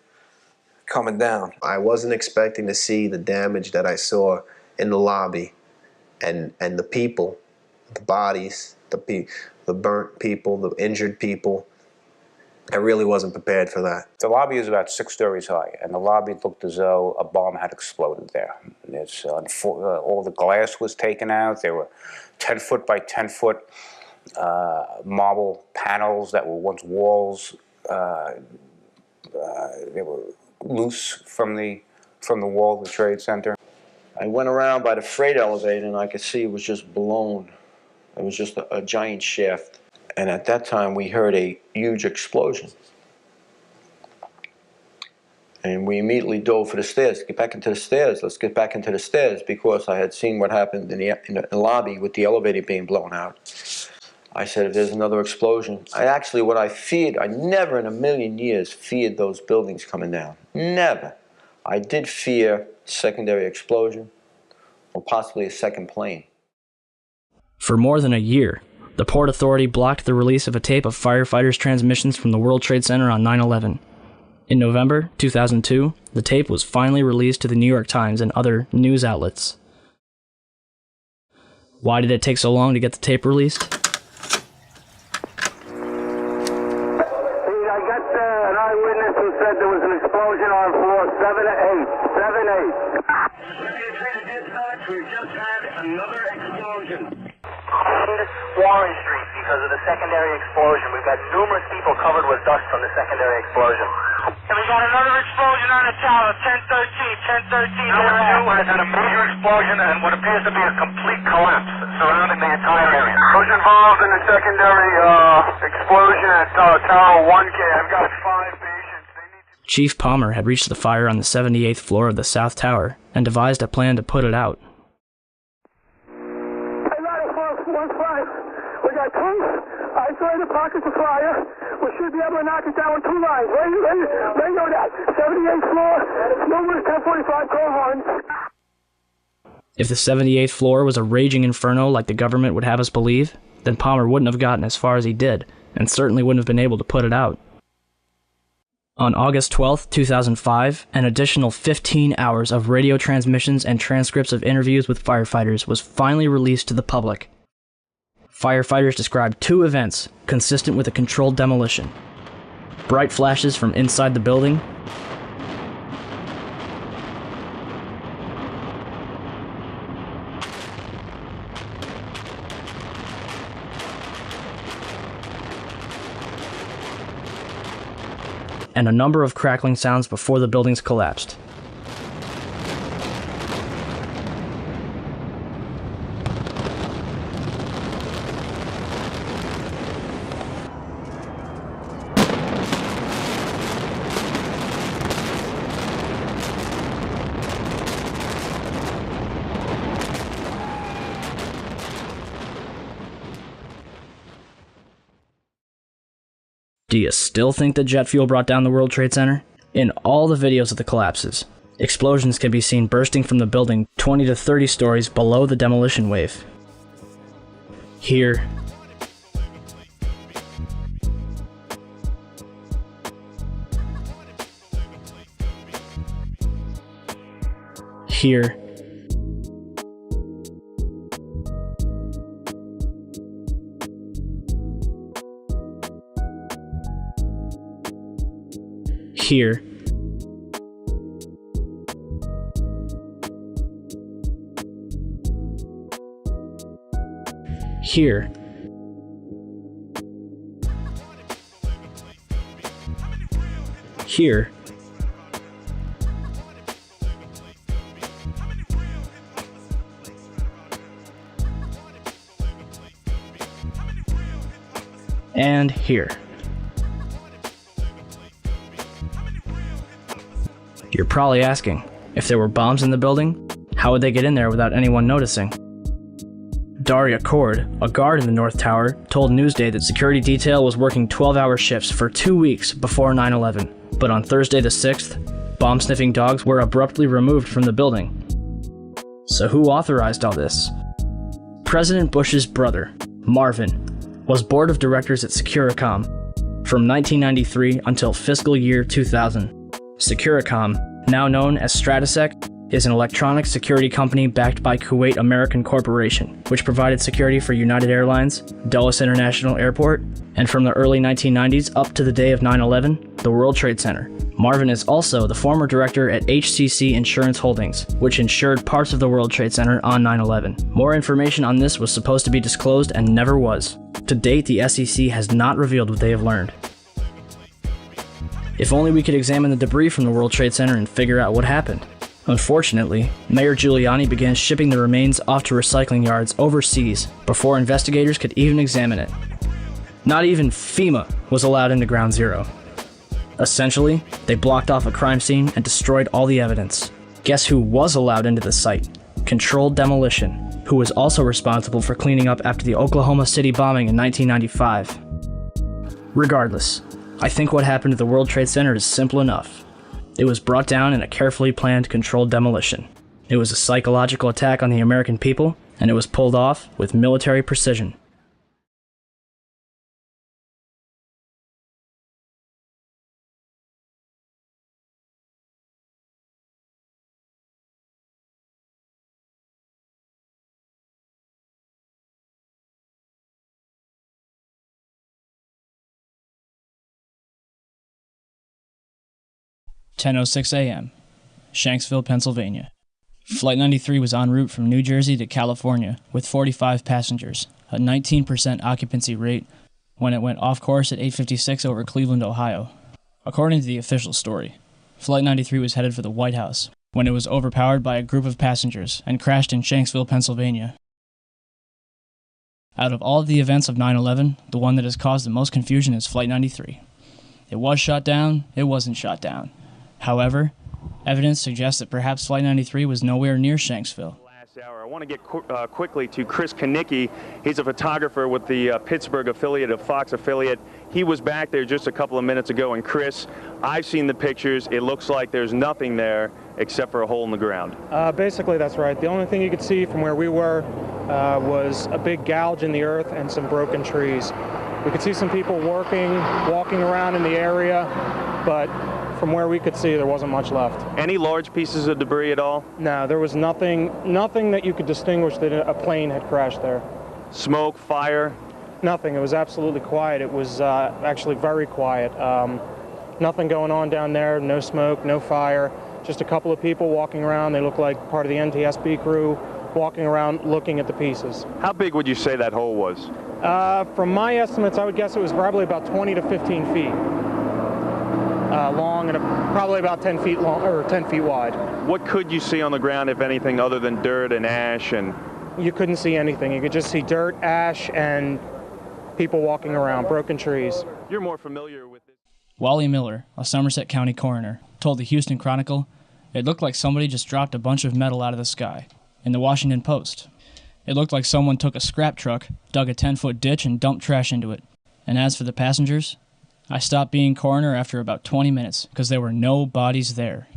coming down. I wasn't expecting to see the damage that I saw in the lobby and the people, the bodies, the burnt people, the injured people. I really wasn't prepared for that. The lobby is about 6 stories high, and the lobby looked as though a bomb had exploded there. All the glass was taken out. There were 10-foot by 10-foot marble panels that were once walls. They were loose from the wall of the Trade Center. I went around by the freight elevator, and I could see it was just blown. It was just a giant shaft. And at that time, we heard a huge explosion. And we immediately dove for the stairs. Get back into the stairs. Let's get back into the stairs, because I had seen what happened in the lobby with the elevator being blown out. I said, if there's another explosion, what I feared, I never in a million years feared those buildings coming down. Never. I did fear secondary explosion or possibly a second plane. For more than a year, the Port Authority blocked the release of a tape of firefighters' transmissions from the World Trade Center on 9/11. In November 2002, the tape was finally released to the New York Times and other news outlets. Why did it take so long to get the tape released? I got an eyewitness who said there was an explosion on floor 7-8. 7-8. We just had another explosion. Warren Street because of the secondary explosion. We've got numerous people covered with dust from the secondary explosion. And we got another explosion on the tower, 1013. Tower 2 has had a major explosion and what appears to be a complete collapse surrounding the entire area. Who's involved in the secondary explosion at Tower 1K? I've got 5 patients. Chief Palmer had reached the fire on the 78th floor of the South Tower and devised a plan to put it out. We got 2 isolated pockets of fire. We should be able to knock it down with 2 lines. Radio that. 78th floor, numerous 1045 call horns. If the 78th floor was a raging inferno like the government would have us believe, then Palmer wouldn't have gotten as far as he did, and certainly wouldn't have been able to put it out. On August 12, 2005, an additional 15 hours of radio transmissions and transcripts of interviews with firefighters was finally released to the public. Firefighters described 2 events consistent with a controlled demolition: bright flashes from inside the building and a number of crackling sounds before the buildings collapsed. Do you still think that jet fuel brought down the World Trade Center? In all the videos of the collapses, explosions can be seen bursting from the building 20 to 30 stories below the demolition wave. Here, here, here, here, here, and here. You're probably asking, if there were bombs in the building, how would they get in there without anyone noticing? Daria Cord, a guard in the North Tower, told Newsday that security detail was working 12-hour shifts for 2 weeks before 9/11, but on Thursday the 6th, bomb-sniffing dogs were abruptly removed from the building. So who authorized all this? President Bush's brother, Marvin, was board of directors at Securicom from 1993 until fiscal year 2000. Securicom, now known as Stratesec, is an electronic security company backed by Kuwait American Corporation, which provided security for United Airlines, Dulles International Airport, and from the early 1990s up to the day of 9/11, the World Trade Center. Marvin is also the former director at HCC Insurance Holdings, which insured parts of the World Trade Center on 9/11. More information on this was supposed to be disclosed and never was. To date, the SEC has not revealed what they have learned. If only we could examine the debris from the World Trade Center and figure out what happened. Unfortunately, Mayor Giuliani began shipping the remains off to recycling yards overseas before investigators could even examine it. Not even FEMA was allowed into Ground Zero. Essentially, they blocked off a crime scene and destroyed all the evidence. Guess who was allowed into the site? Controlled Demolition, who was also responsible for cleaning up after the Oklahoma City bombing in 1995. Regardless, I think what happened to the World Trade Center is simple enough. It was brought down in a carefully planned, controlled demolition. It was a psychological attack on the American people, and it was pulled off with military precision. "10:06 a.m., Shanksville, Pennsylvania. Flight 93 was en route from New Jersey to California with 45 passengers, a 19% occupancy rate, when it went off course at 8:56 over Cleveland, Ohio. According to the official story, Flight 93 was headed for the White House when it was overpowered by a group of passengers and crashed in Shanksville, Pennsylvania. Out of all of the events of 9/11, the one that has caused the most confusion is Flight 93. It was shot down, it wasn't shot down. However, evidence suggests that perhaps Flight 93 was nowhere near Shanksville. I want to get quickly to Chris Kanicki. He's a photographer with the Pittsburgh affiliate of Fox affiliate. He was back there just a couple of minutes ago. And Chris, I've seen the pictures. It looks like there's nothing there except for a hole in the ground. Basically, that's right. The only thing you could see from where we were was a big gouge in the earth and some broken trees. We could see some people walking around in the area, but from where we could see, there wasn't much left. Any large pieces of debris at all? No, there was nothing that you could distinguish that a plane had crashed there. Smoke, fire? Nothing. It was absolutely quiet. It was actually very quiet. Nothing going on down there, no smoke, no fire, just a couple of people walking around. They look like part of the NTSB crew walking around looking at the pieces. How big would you say that hole was? From my estimates, I would guess it was probably about 20 to 15 feet. Long and probably about 10 feet long or 10 feet wide. What could you see on the ground, if anything, other than dirt and ash? And you couldn't see anything. You could just see dirt, ash, and people walking around, broken trees. You're more familiar with it. Wally Miller, a Somerset County coroner, told the Houston Chronicle, "It looked like somebody just dropped a bunch of metal out of the sky." In the Washington Post, "It looked like someone took a scrap truck, dug a 10-foot ditch, and dumped trash into it." And as for the passengers, I stopped being coroner after about 20 minutes because there were no bodies there.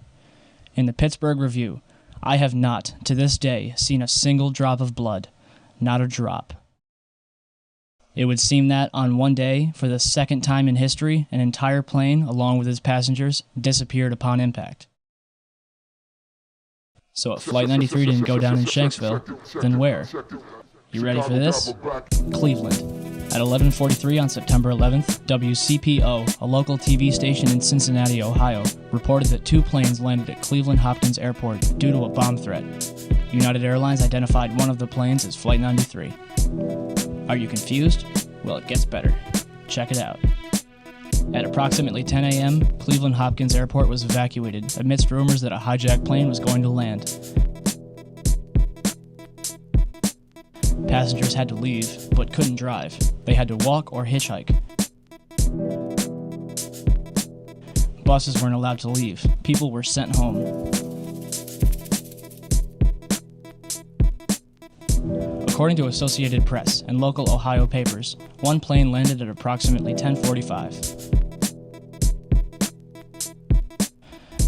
In the Pittsburgh Review, I have not, to this day, seen a single drop of blood. Not a drop. It would seem that, on one day, for the second time in history, an entire plane, along with its passengers, disappeared upon impact. So if Flight 93 didn't go down in Shanksville, then where? You ready for this? Cleveland. At 11:43 on September 11th, WCPO, a local TV station in Cincinnati, Ohio, reported that 2 planes landed at Cleveland Hopkins Airport due to a bomb threat. United Airlines identified one of the planes as Flight 93. Are you confused? Well, it gets better. Check it out. At approximately 10 a.m., Cleveland Hopkins Airport was evacuated amidst rumors that a hijacked plane was going to land. Passengers had to leave, but couldn't drive. They had to walk or hitchhike. Buses weren't allowed to leave. People were sent home. According to Associated Press and local Ohio papers, one plane landed at approximately 10:45.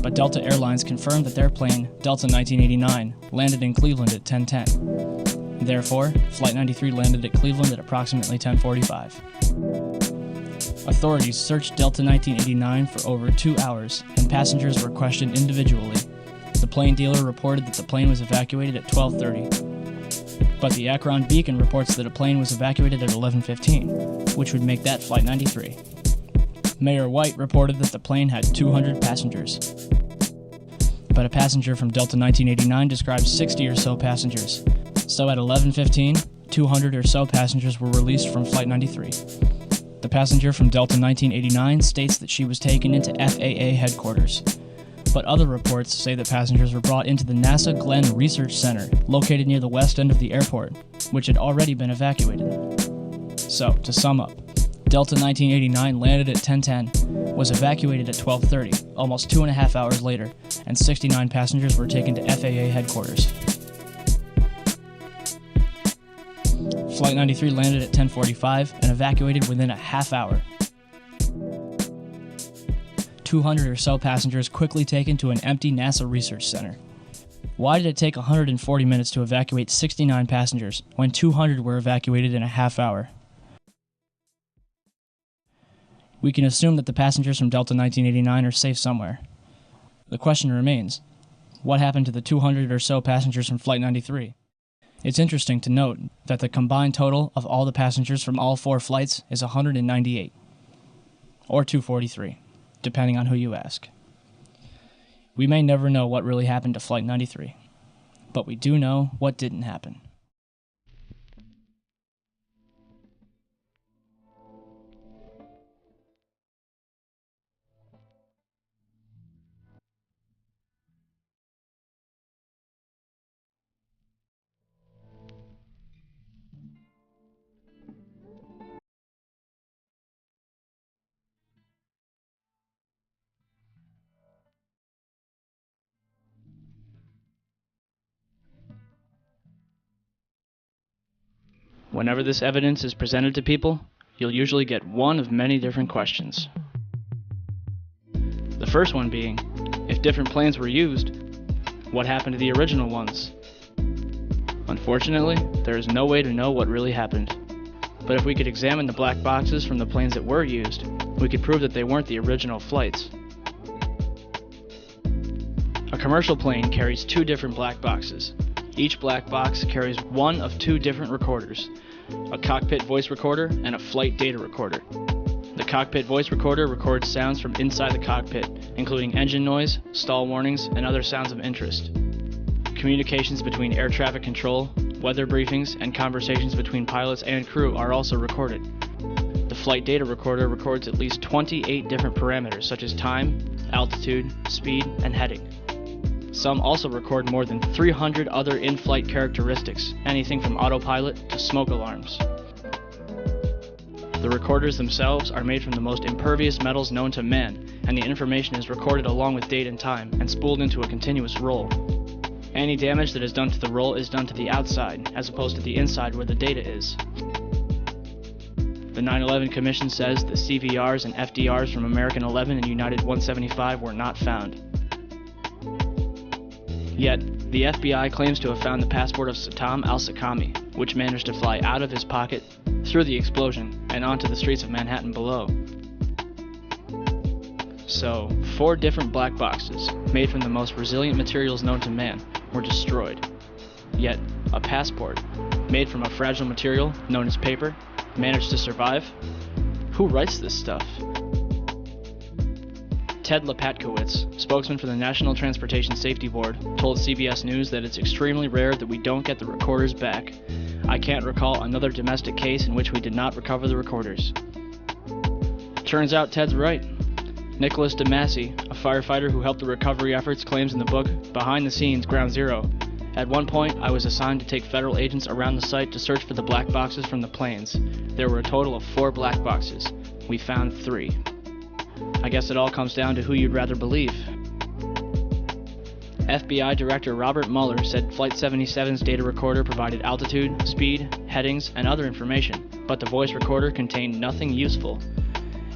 But Delta Airlines confirmed that their plane, Delta 1989, landed in Cleveland at 10:10. Therefore, Flight 93 landed at Cleveland at approximately 10:45. Authorities searched Delta 1989 for over 2 hours, and passengers were questioned individually. The plane dealer reported that the plane was evacuated at 12:30. But the Akron Beacon reports that a plane was evacuated at 11:15, which would make that Flight 93. Mayor White reported that the plane had 200 passengers. But a passenger from Delta 1989 described 60 or so passengers. So at 11:15, 200 or so passengers were released from Flight 93. The passenger from Delta 1989 states that she was taken into FAA headquarters. But other reports say that passengers were brought into the NASA Glenn Research Center, located near the west end of the airport, which had already been evacuated. So, to sum up, Delta 1989 landed at 10:10, was evacuated at 12:30, almost 2.5 hours later, and 69 passengers were taken to FAA headquarters. Flight 93 landed at 10:45 and evacuated within a half hour. 200 or so passengers quickly taken to an empty NASA Research Center. Why did it take 140 minutes to evacuate 69 passengers when 200 were evacuated in a half hour? We can assume that the passengers from Delta 1989 are safe somewhere. The question remains, what happened to the 200 or so passengers from Flight 93? It's interesting to note that the combined total of all the passengers from all 4 flights is 198, or 243, depending on who you ask. We may never know what really happened to Flight 93, but we do know what didn't happen. Whenever this evidence is presented to people, you'll usually get one of many different questions. The first one being, if different planes were used, what happened to the original ones? Unfortunately, there is no way to know what really happened. But if we could examine the black boxes from the planes that were used, we could prove that they weren't the original flights. A commercial plane carries 2 different black boxes. Each black box carries one of 2 different recorders, a cockpit voice recorder and a flight data recorder. The cockpit voice recorder records sounds from inside the cockpit, including engine noise, stall warnings, and other sounds of interest. Communications between air traffic control, weather briefings, and conversations between pilots and crew are also recorded. The flight data recorder records at least 28 different parameters such as time, altitude, speed, and heading. Some also record more than 300 other in-flight characteristics, anything from autopilot to smoke alarms. The recorders themselves are made from the most impervious metals known to man, and the information is recorded along with date and time and spooled into a continuous roll. Any damage that is done to the roll is done to the outside, as opposed to the inside where the data is. The 9/11 Commission says the CVRs and FDRs from American 11 and United 175 were not found. Yet, the FBI claims to have found the passport of Satam al-Sakami, which managed to fly out of his pocket, through the explosion, and onto the streets of Manhattan below. So, 4 different black boxes, made from the most resilient materials known to man, were destroyed. Yet, a passport, made from a fragile material known as paper, managed to survive? Who writes this stuff? Ted Lepatkowitz, spokesman for the National Transportation Safety Board, told CBS News that it's extremely rare that we don't get the recorders back. I can't recall another domestic case in which we did not recover the recorders. Turns out Ted's right. Nicholas DeMasi, a firefighter who helped the recovery efforts, claims in the book Behind the Scenes, Ground Zero, "At one point, I was assigned to take federal agents around the site to search for the black boxes from the planes. There were a total of 4 black boxes. We found 3. I guess it all comes down to who you'd rather believe." FBI Director Robert Mueller said Flight 77's data recorder provided altitude, speed, headings, and other information, but the voice recorder contained nothing useful.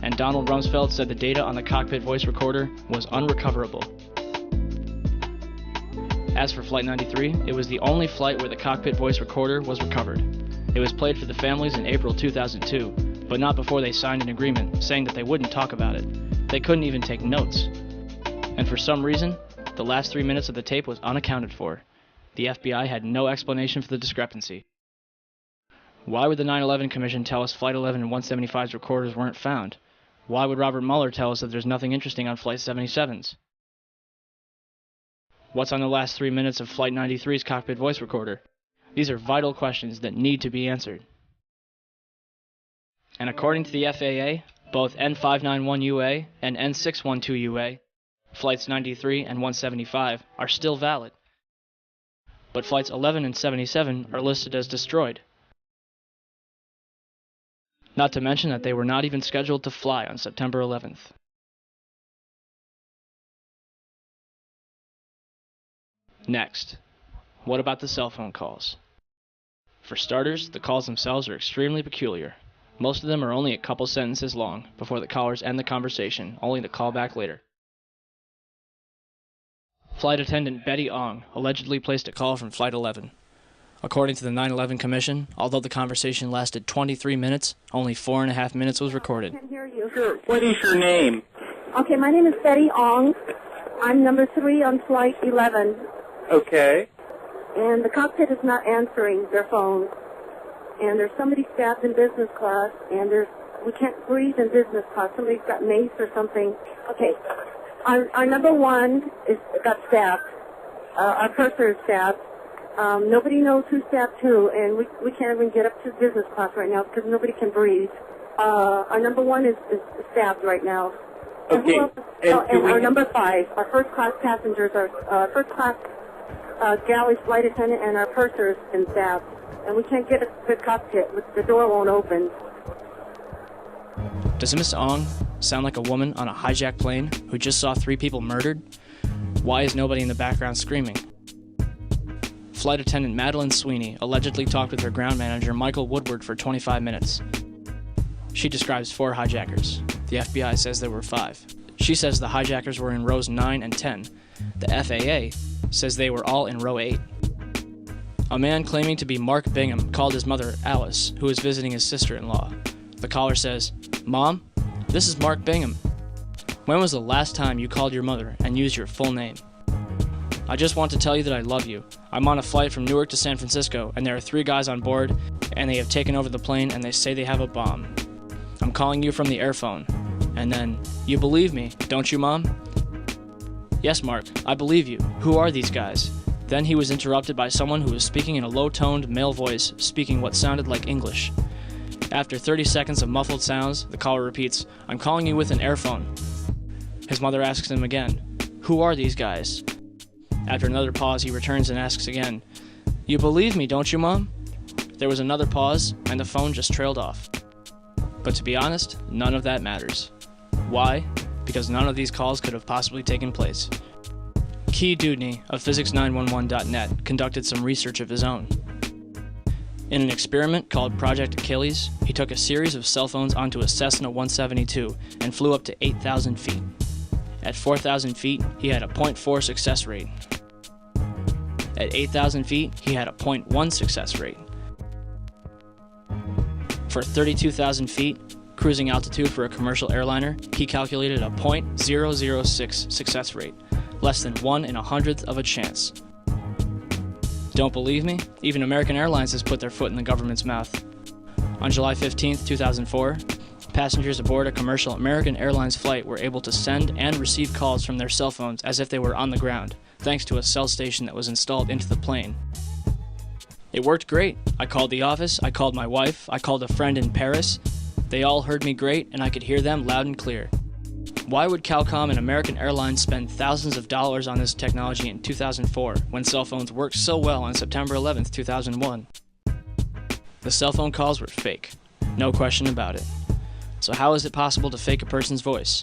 And Donald Rumsfeld said the data on the cockpit voice recorder was unrecoverable. As for Flight 93, it was the only flight where the cockpit voice recorder was recovered. It was played for the families in April 2002, but not before they signed an agreement saying that they wouldn't talk about it. They couldn't even take notes. And for some reason, the last 3 minutes of the tape was unaccounted for. The FBI had no explanation for the discrepancy. Why would the 9/11 Commission tell us Flight 11 and 175's recorders weren't found? Why would Robert Mueller tell us that there's nothing interesting on Flight 77's? What's on the last 3 minutes of Flight 93's cockpit voice recorder? These are vital questions that need to be answered. And according to the FAA, both N591UA and N612UA, Flights 93 and 175, are still valid. But Flights 11 and 77 are listed as destroyed. Not to mention that they were not even scheduled to fly on September 11th. Next, what about the cell phone calls? For starters, the calls themselves are extremely peculiar. Most of them are only a couple sentences long before the callers end the conversation, only to call back later. Flight attendant Betty Ong allegedly placed a call from Flight 11. According to the 9/11 Commission, although the conversation lasted 23 minutes, only 4.5 minutes was recorded. I can hear you. Sure. What is your name? Okay, my name is Betty Ong. I'm number 3 on Flight 11. Okay. And the cockpit is not answering their phones. And there's somebody stabbed in business class, and we can't breathe in business class. Somebody's got mace or something. Okay. Our number 1 got stabbed. Our purser is stabbed. Nobody knows who stabbed who, and we can't even get up to business class right now because nobody can breathe. Our number 1 is stabbed right now. Okay. And our number 5, our first class passengers, our first class galley flight attendant, and our purser has been stabbed. And we can't get to the cockpit. The door won't open. Does Miss Ong sound like a woman on a hijacked plane who just saw 3 people murdered? Why is nobody in the background screaming? Flight attendant Madeline Sweeney allegedly talked with her ground manager Michael Woodward for 25 minutes. She describes 4 hijackers. The FBI says there were 5. She says the hijackers were in rows 9 and 10. The FAA says they were all in row 8. A man claiming to be Mark Bingham called his mother Alice, who is visiting his sister-in-law. The caller says, "Mom, this is Mark Bingham. When was the last time you called your mother and used your full name? I just want to tell you that I love you. I'm on a flight from Newark to San Francisco, and there are 3 guys on board, and they have taken over the plane, and they say they have a bomb. I'm calling you from the airphone." And then, "You believe me, don't you, Mom?" "Yes, Mark, I believe you. Who are these guys?" Then he was interrupted by someone who was speaking in a low-toned male voice, speaking what sounded like English. After 30 seconds of muffled sounds, the caller repeats, "I'm calling you with an airphone." His mother asks him again, "Who are these guys?" After another pause, he returns and asks again, "You believe me, don't you, Mom?" There was another pause, and the phone just trailed off. But to be honest, none of that matters. Why? Because none of these calls could have possibly taken place. Key Dudney of Physics911.net conducted some research of his own. In an experiment called Project Achilles, he took a series of cell phones onto a Cessna 172 and flew up to 8,000 feet. At 4,000 feet, he had a 0.4 success rate. At 8,000 feet, he had a 0.1 success rate. For 32,000 feet, cruising altitude for a commercial airliner, he calculated a 0.006 success rate, less than 1 in 100th of a chance. Don't believe me? Even American Airlines has put their foot in the government's mouth. On July 15, 2004, passengers aboard a commercial American Airlines flight were able to send and receive calls from their cell phones as if they were on the ground, thanks to a cell station that was installed into the plane. It worked great. I called the office, I called my wife, I called a friend in Paris. They all heard me great, and I could hear them loud and clear. Why would Calcom and American Airlines spend thousands of dollars on this technology in 2004 when cell phones worked so well on September 11th, 2001? The cell phone calls were fake. No question about it. So how is it possible to fake a person's voice?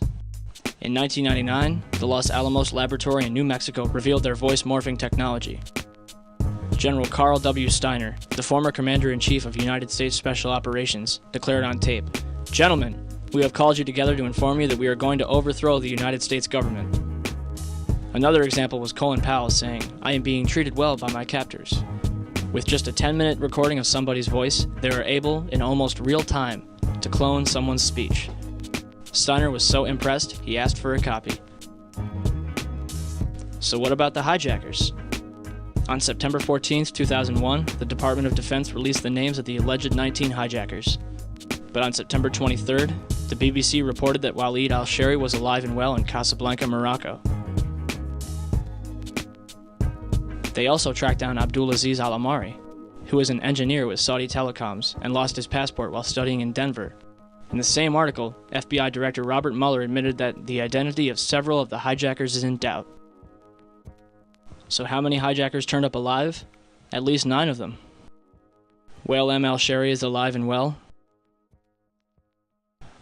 In 1999, the Los Alamos Laboratory in New Mexico revealed their voice morphing technology. General Carl W. Steiner, the former Commander-in-Chief of United States Special Operations, declared on tape, "Gentlemen, we have called you together to inform you that we are going to overthrow the United States government." Another example was Colin Powell saying, "I am being treated well by my captors." With just a 10-minute recording of somebody's voice, they were able, in almost real time, to clone someone's speech. Steiner was so impressed, he asked for a copy. So what about the hijackers? On September 14, 2001, the Department of Defense released the names of the alleged 19 hijackers. But on September 23rd, the BBC reported that Waleed al-Shehri was alive and well in Casablanca, Morocco. They also tracked down Abdulaziz al-Amari, who was an engineer with Saudi Telecoms and lost his passport while studying in Denver. In the same article, FBI Director Robert Mueller admitted that the identity of several of the hijackers is in doubt. So how many hijackers turned up alive? At least 9 of them. Wael M. al-Shehri is alive and well.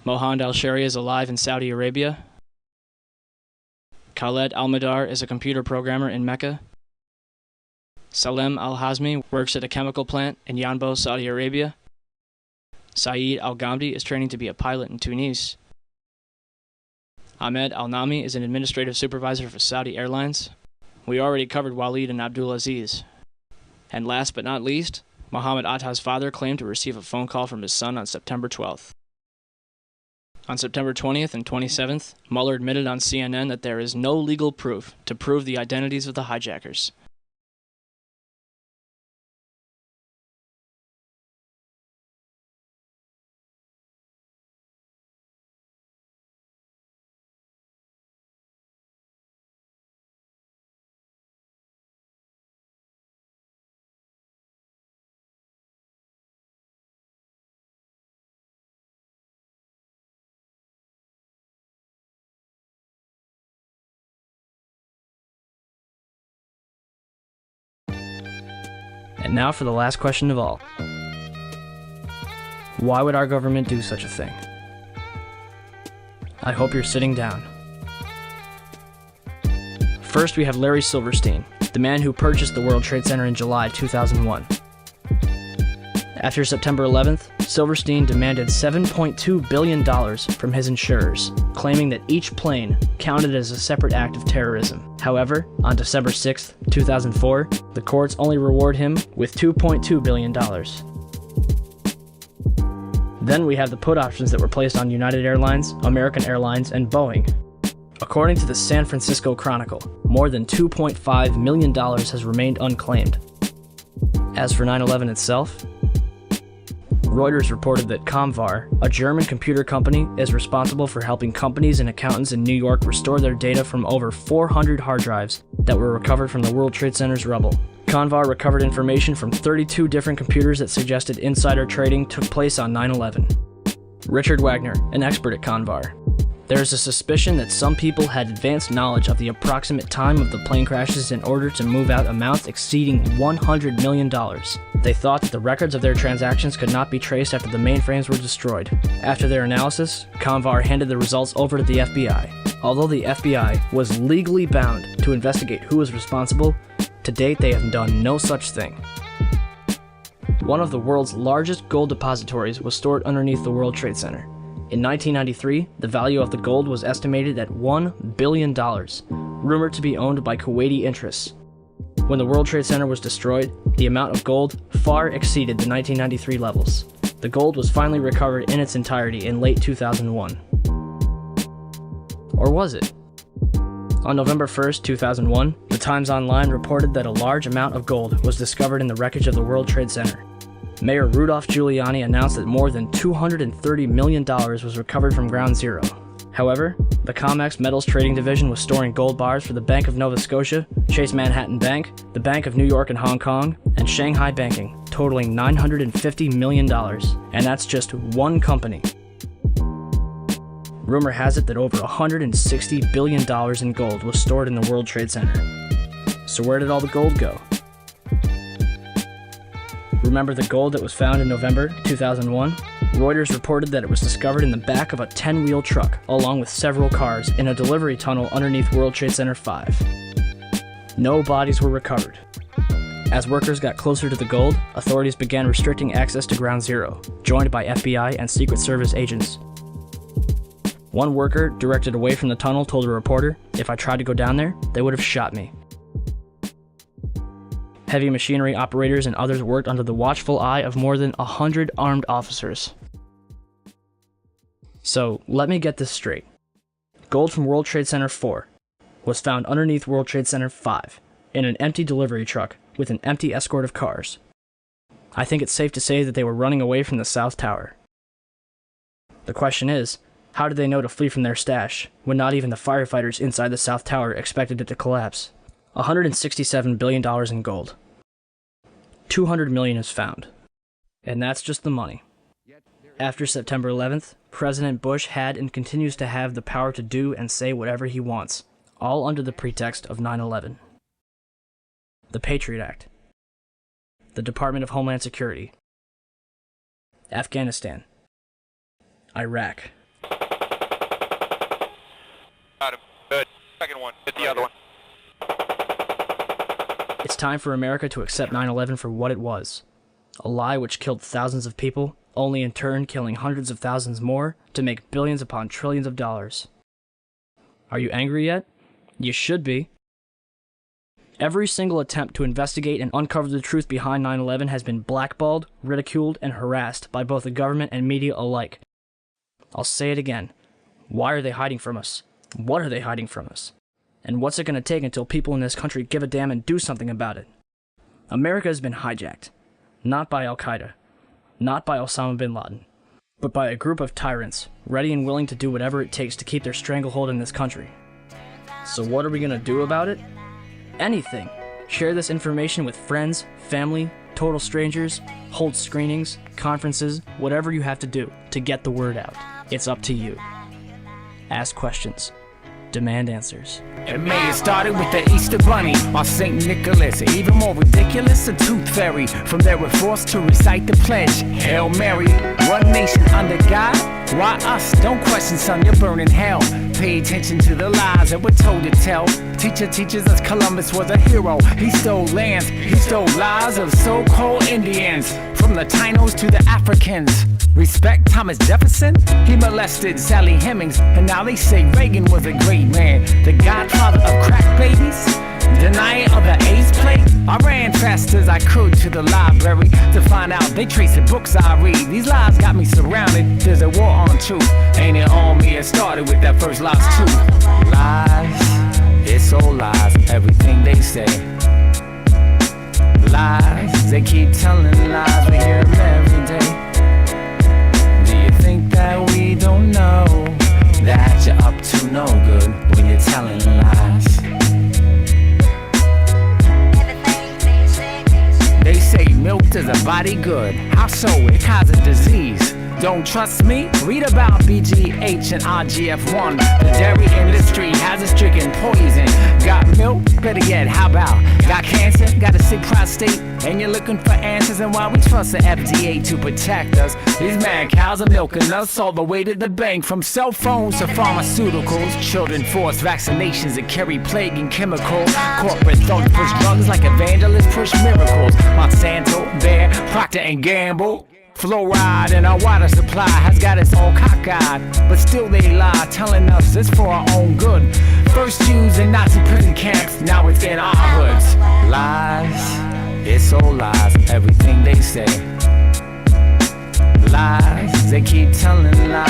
Mohand al-Shehri is alive in Saudi Arabia. Khaled al-Madar is a computer programmer in Mecca. Salem al-Hazmi works at a chemical plant in Yanbo, Saudi Arabia. Saeed al-Ghamdi is training to be a pilot in Tunis. Ahmed al-Nami is an administrative supervisor for Saudi Airlines. We already covered Waleed and Abdulaziz. And last but not least, Mohammed Atta's father claimed to receive a phone call from his son on September 12th. On September 20th and 27th, Mueller admitted on CNN that there is no legal proof to prove the identities of the hijackers. And now for the last question of all. Why would our government do such a thing? I hope you're sitting down. First, we have Larry Silverstein, the man who purchased the World Trade Center in July 2001. After September 11th, Silverstein demanded $7.2 billion from his insurers, claiming that each plane counted as a separate act of terrorism. However, on December 6, 2004, the courts only reward him with $2.2 billion. Then we have the put options that were placed on United Airlines, American Airlines, and Boeing. According to the San Francisco Chronicle, more than $2.5 million has remained unclaimed. As for 9/11 itself, Reuters reported that Comvar, a German computer company, is responsible for helping companies and accountants in New York restore their data from over 400 hard drives that were recovered from the World Trade Center's rubble. Comvar recovered information from 32 different computers that suggested insider trading took place on 9/11. Richard Wagner, an expert at Comvar. There is a suspicion that some people had advanced knowledge of the approximate time of the plane crashes in order to move out amounts exceeding $100 million. They thought that the records of their transactions could not be traced after the mainframes were destroyed. After their analysis, Comvar handed the results over to the FBI. Although the FBI was legally bound to investigate who was responsible, to date they have done no such thing. One of the world's largest gold depositories was stored underneath the World Trade Center. In 1993, the value of the gold was estimated at $1 billion, rumored to be owned by Kuwaiti interests. When the World Trade Center was destroyed, the amount of gold far exceeded the 1993 levels. The gold was finally recovered in its entirety in late 2001. Or was it? On November 1st, 2001, The Times Online reported that a large amount of gold was discovered in the wreckage of the World Trade Center. Mayor Rudolph Giuliani announced that more than $230 million was recovered from Ground Zero. However, the COMEX Metals Trading Division was storing gold bars for the Bank of Nova Scotia, Chase Manhattan Bank, the Bank of New York and Hong Kong, and Shanghai Banking, totaling $950 million, and that's just one company. Rumor has it that over $160 billion in gold was stored in the World Trade Center. So where did all the gold go? Remember the gold that was found in November 2001? Reuters reported that it was discovered in the back of a 10-wheel truck, along with several cars, in a delivery tunnel underneath World Trade Center 5. No bodies were recovered. As workers got closer to the gold, authorities began restricting access to Ground Zero, joined by FBI and Secret Service agents. One worker, directed away from the tunnel, told a reporter, "If I tried to go down there, they would have shot me." Heavy machinery operators and others worked under the watchful eye of more than 100 armed officers. So, let me get this straight. Gold from World Trade Center 4 was found underneath World Trade Center 5 in an empty delivery truck with an empty escort of cars. I think it's safe to say that they were running away from the South Tower. The question is, how did they know to flee from their stash when not even the firefighters inside the South Tower expected it to collapse? $167 billion in gold. $200 million is found. And that's just the money. After September 11th, President Bush had and continues to have the power to do and say whatever he wants, all under the pretext of 9/11. The Patriot Act. The Department of Homeland Security. Afghanistan. Iraq. Got him. Good. Second one. Hit the other one. It's time for America to accept 9/11 for what it was. A lie which killed thousands of people, only in turn killing hundreds of thousands more to make billions upon trillions of dollars. Are you angry yet? You should be. Every single attempt to investigate and uncover the truth behind 9/11 has been blackballed, ridiculed, and harassed by both the government and media alike. I'll say it again. Why are they hiding from us? What are they hiding from us? And what's it going to take until people in this country give a damn and do something about it? America has been hijacked. Not by Al-Qaeda. Not by Osama bin Laden. But by a group of tyrants, ready and willing to do whatever it takes to keep their stranglehold in this country. So what are we going to do about it? Anything. Share this information with friends, family, total strangers, hold screenings, conferences, whatever you have to do to get the word out. It's up to you. Ask questions. Demand answers. It may have started with the Easter Bunny or St. Nicholas. Even more ridiculous, a tooth fairy. From there we're forced to recite the pledge. Hail Mary, one nation under God. Why us? Don't question, son, you're burning hell. Pay attention to the lies that we're told to tell. Teacher teaches us Columbus was a hero. He stole lands, he stole lives of so-called Indians. From the Tainos to the Africans. Respect Thomas Jefferson? He molested Sally Hemings. And now they say Reagan was a great man. The godfather of crack babies? Denier of the AIDS plague? I ran fast as I could to the library to find out they trace the books I read. These lies got me surrounded. There's a war on truth. Ain't it on me? It started with that first lies too. Lies, it's all lies. Everything they say. Lies, they keep telling lies. We hear them every day. Do you think that we don't know that you're up to no good when you're telling lies? They say milk does a body good. How so? It causes disease. Don't trust me? Read about BGH and RGF1. The dairy industry has us drinking poison. Got milk? Better yet, how about? Got cancer? Got a sick prostate? And you're looking for answers, and why we trust the FDA to protect us. These mad cows are milking us all the way to the bank. From cell phones to pharmaceuticals. Children force vaccinations that carry plague and chemicals. Corporate thugs push drugs like evangelists push miracles. Monsanto, Bayer, Procter & Gamble. Fluoride in our water supply has got us all cockeyed. But still they lie, telling us it's for our own good. First used in Nazi prison camps, now it's in our hoods. Lies, it's all lies, everything they say. Lies, they keep telling lies.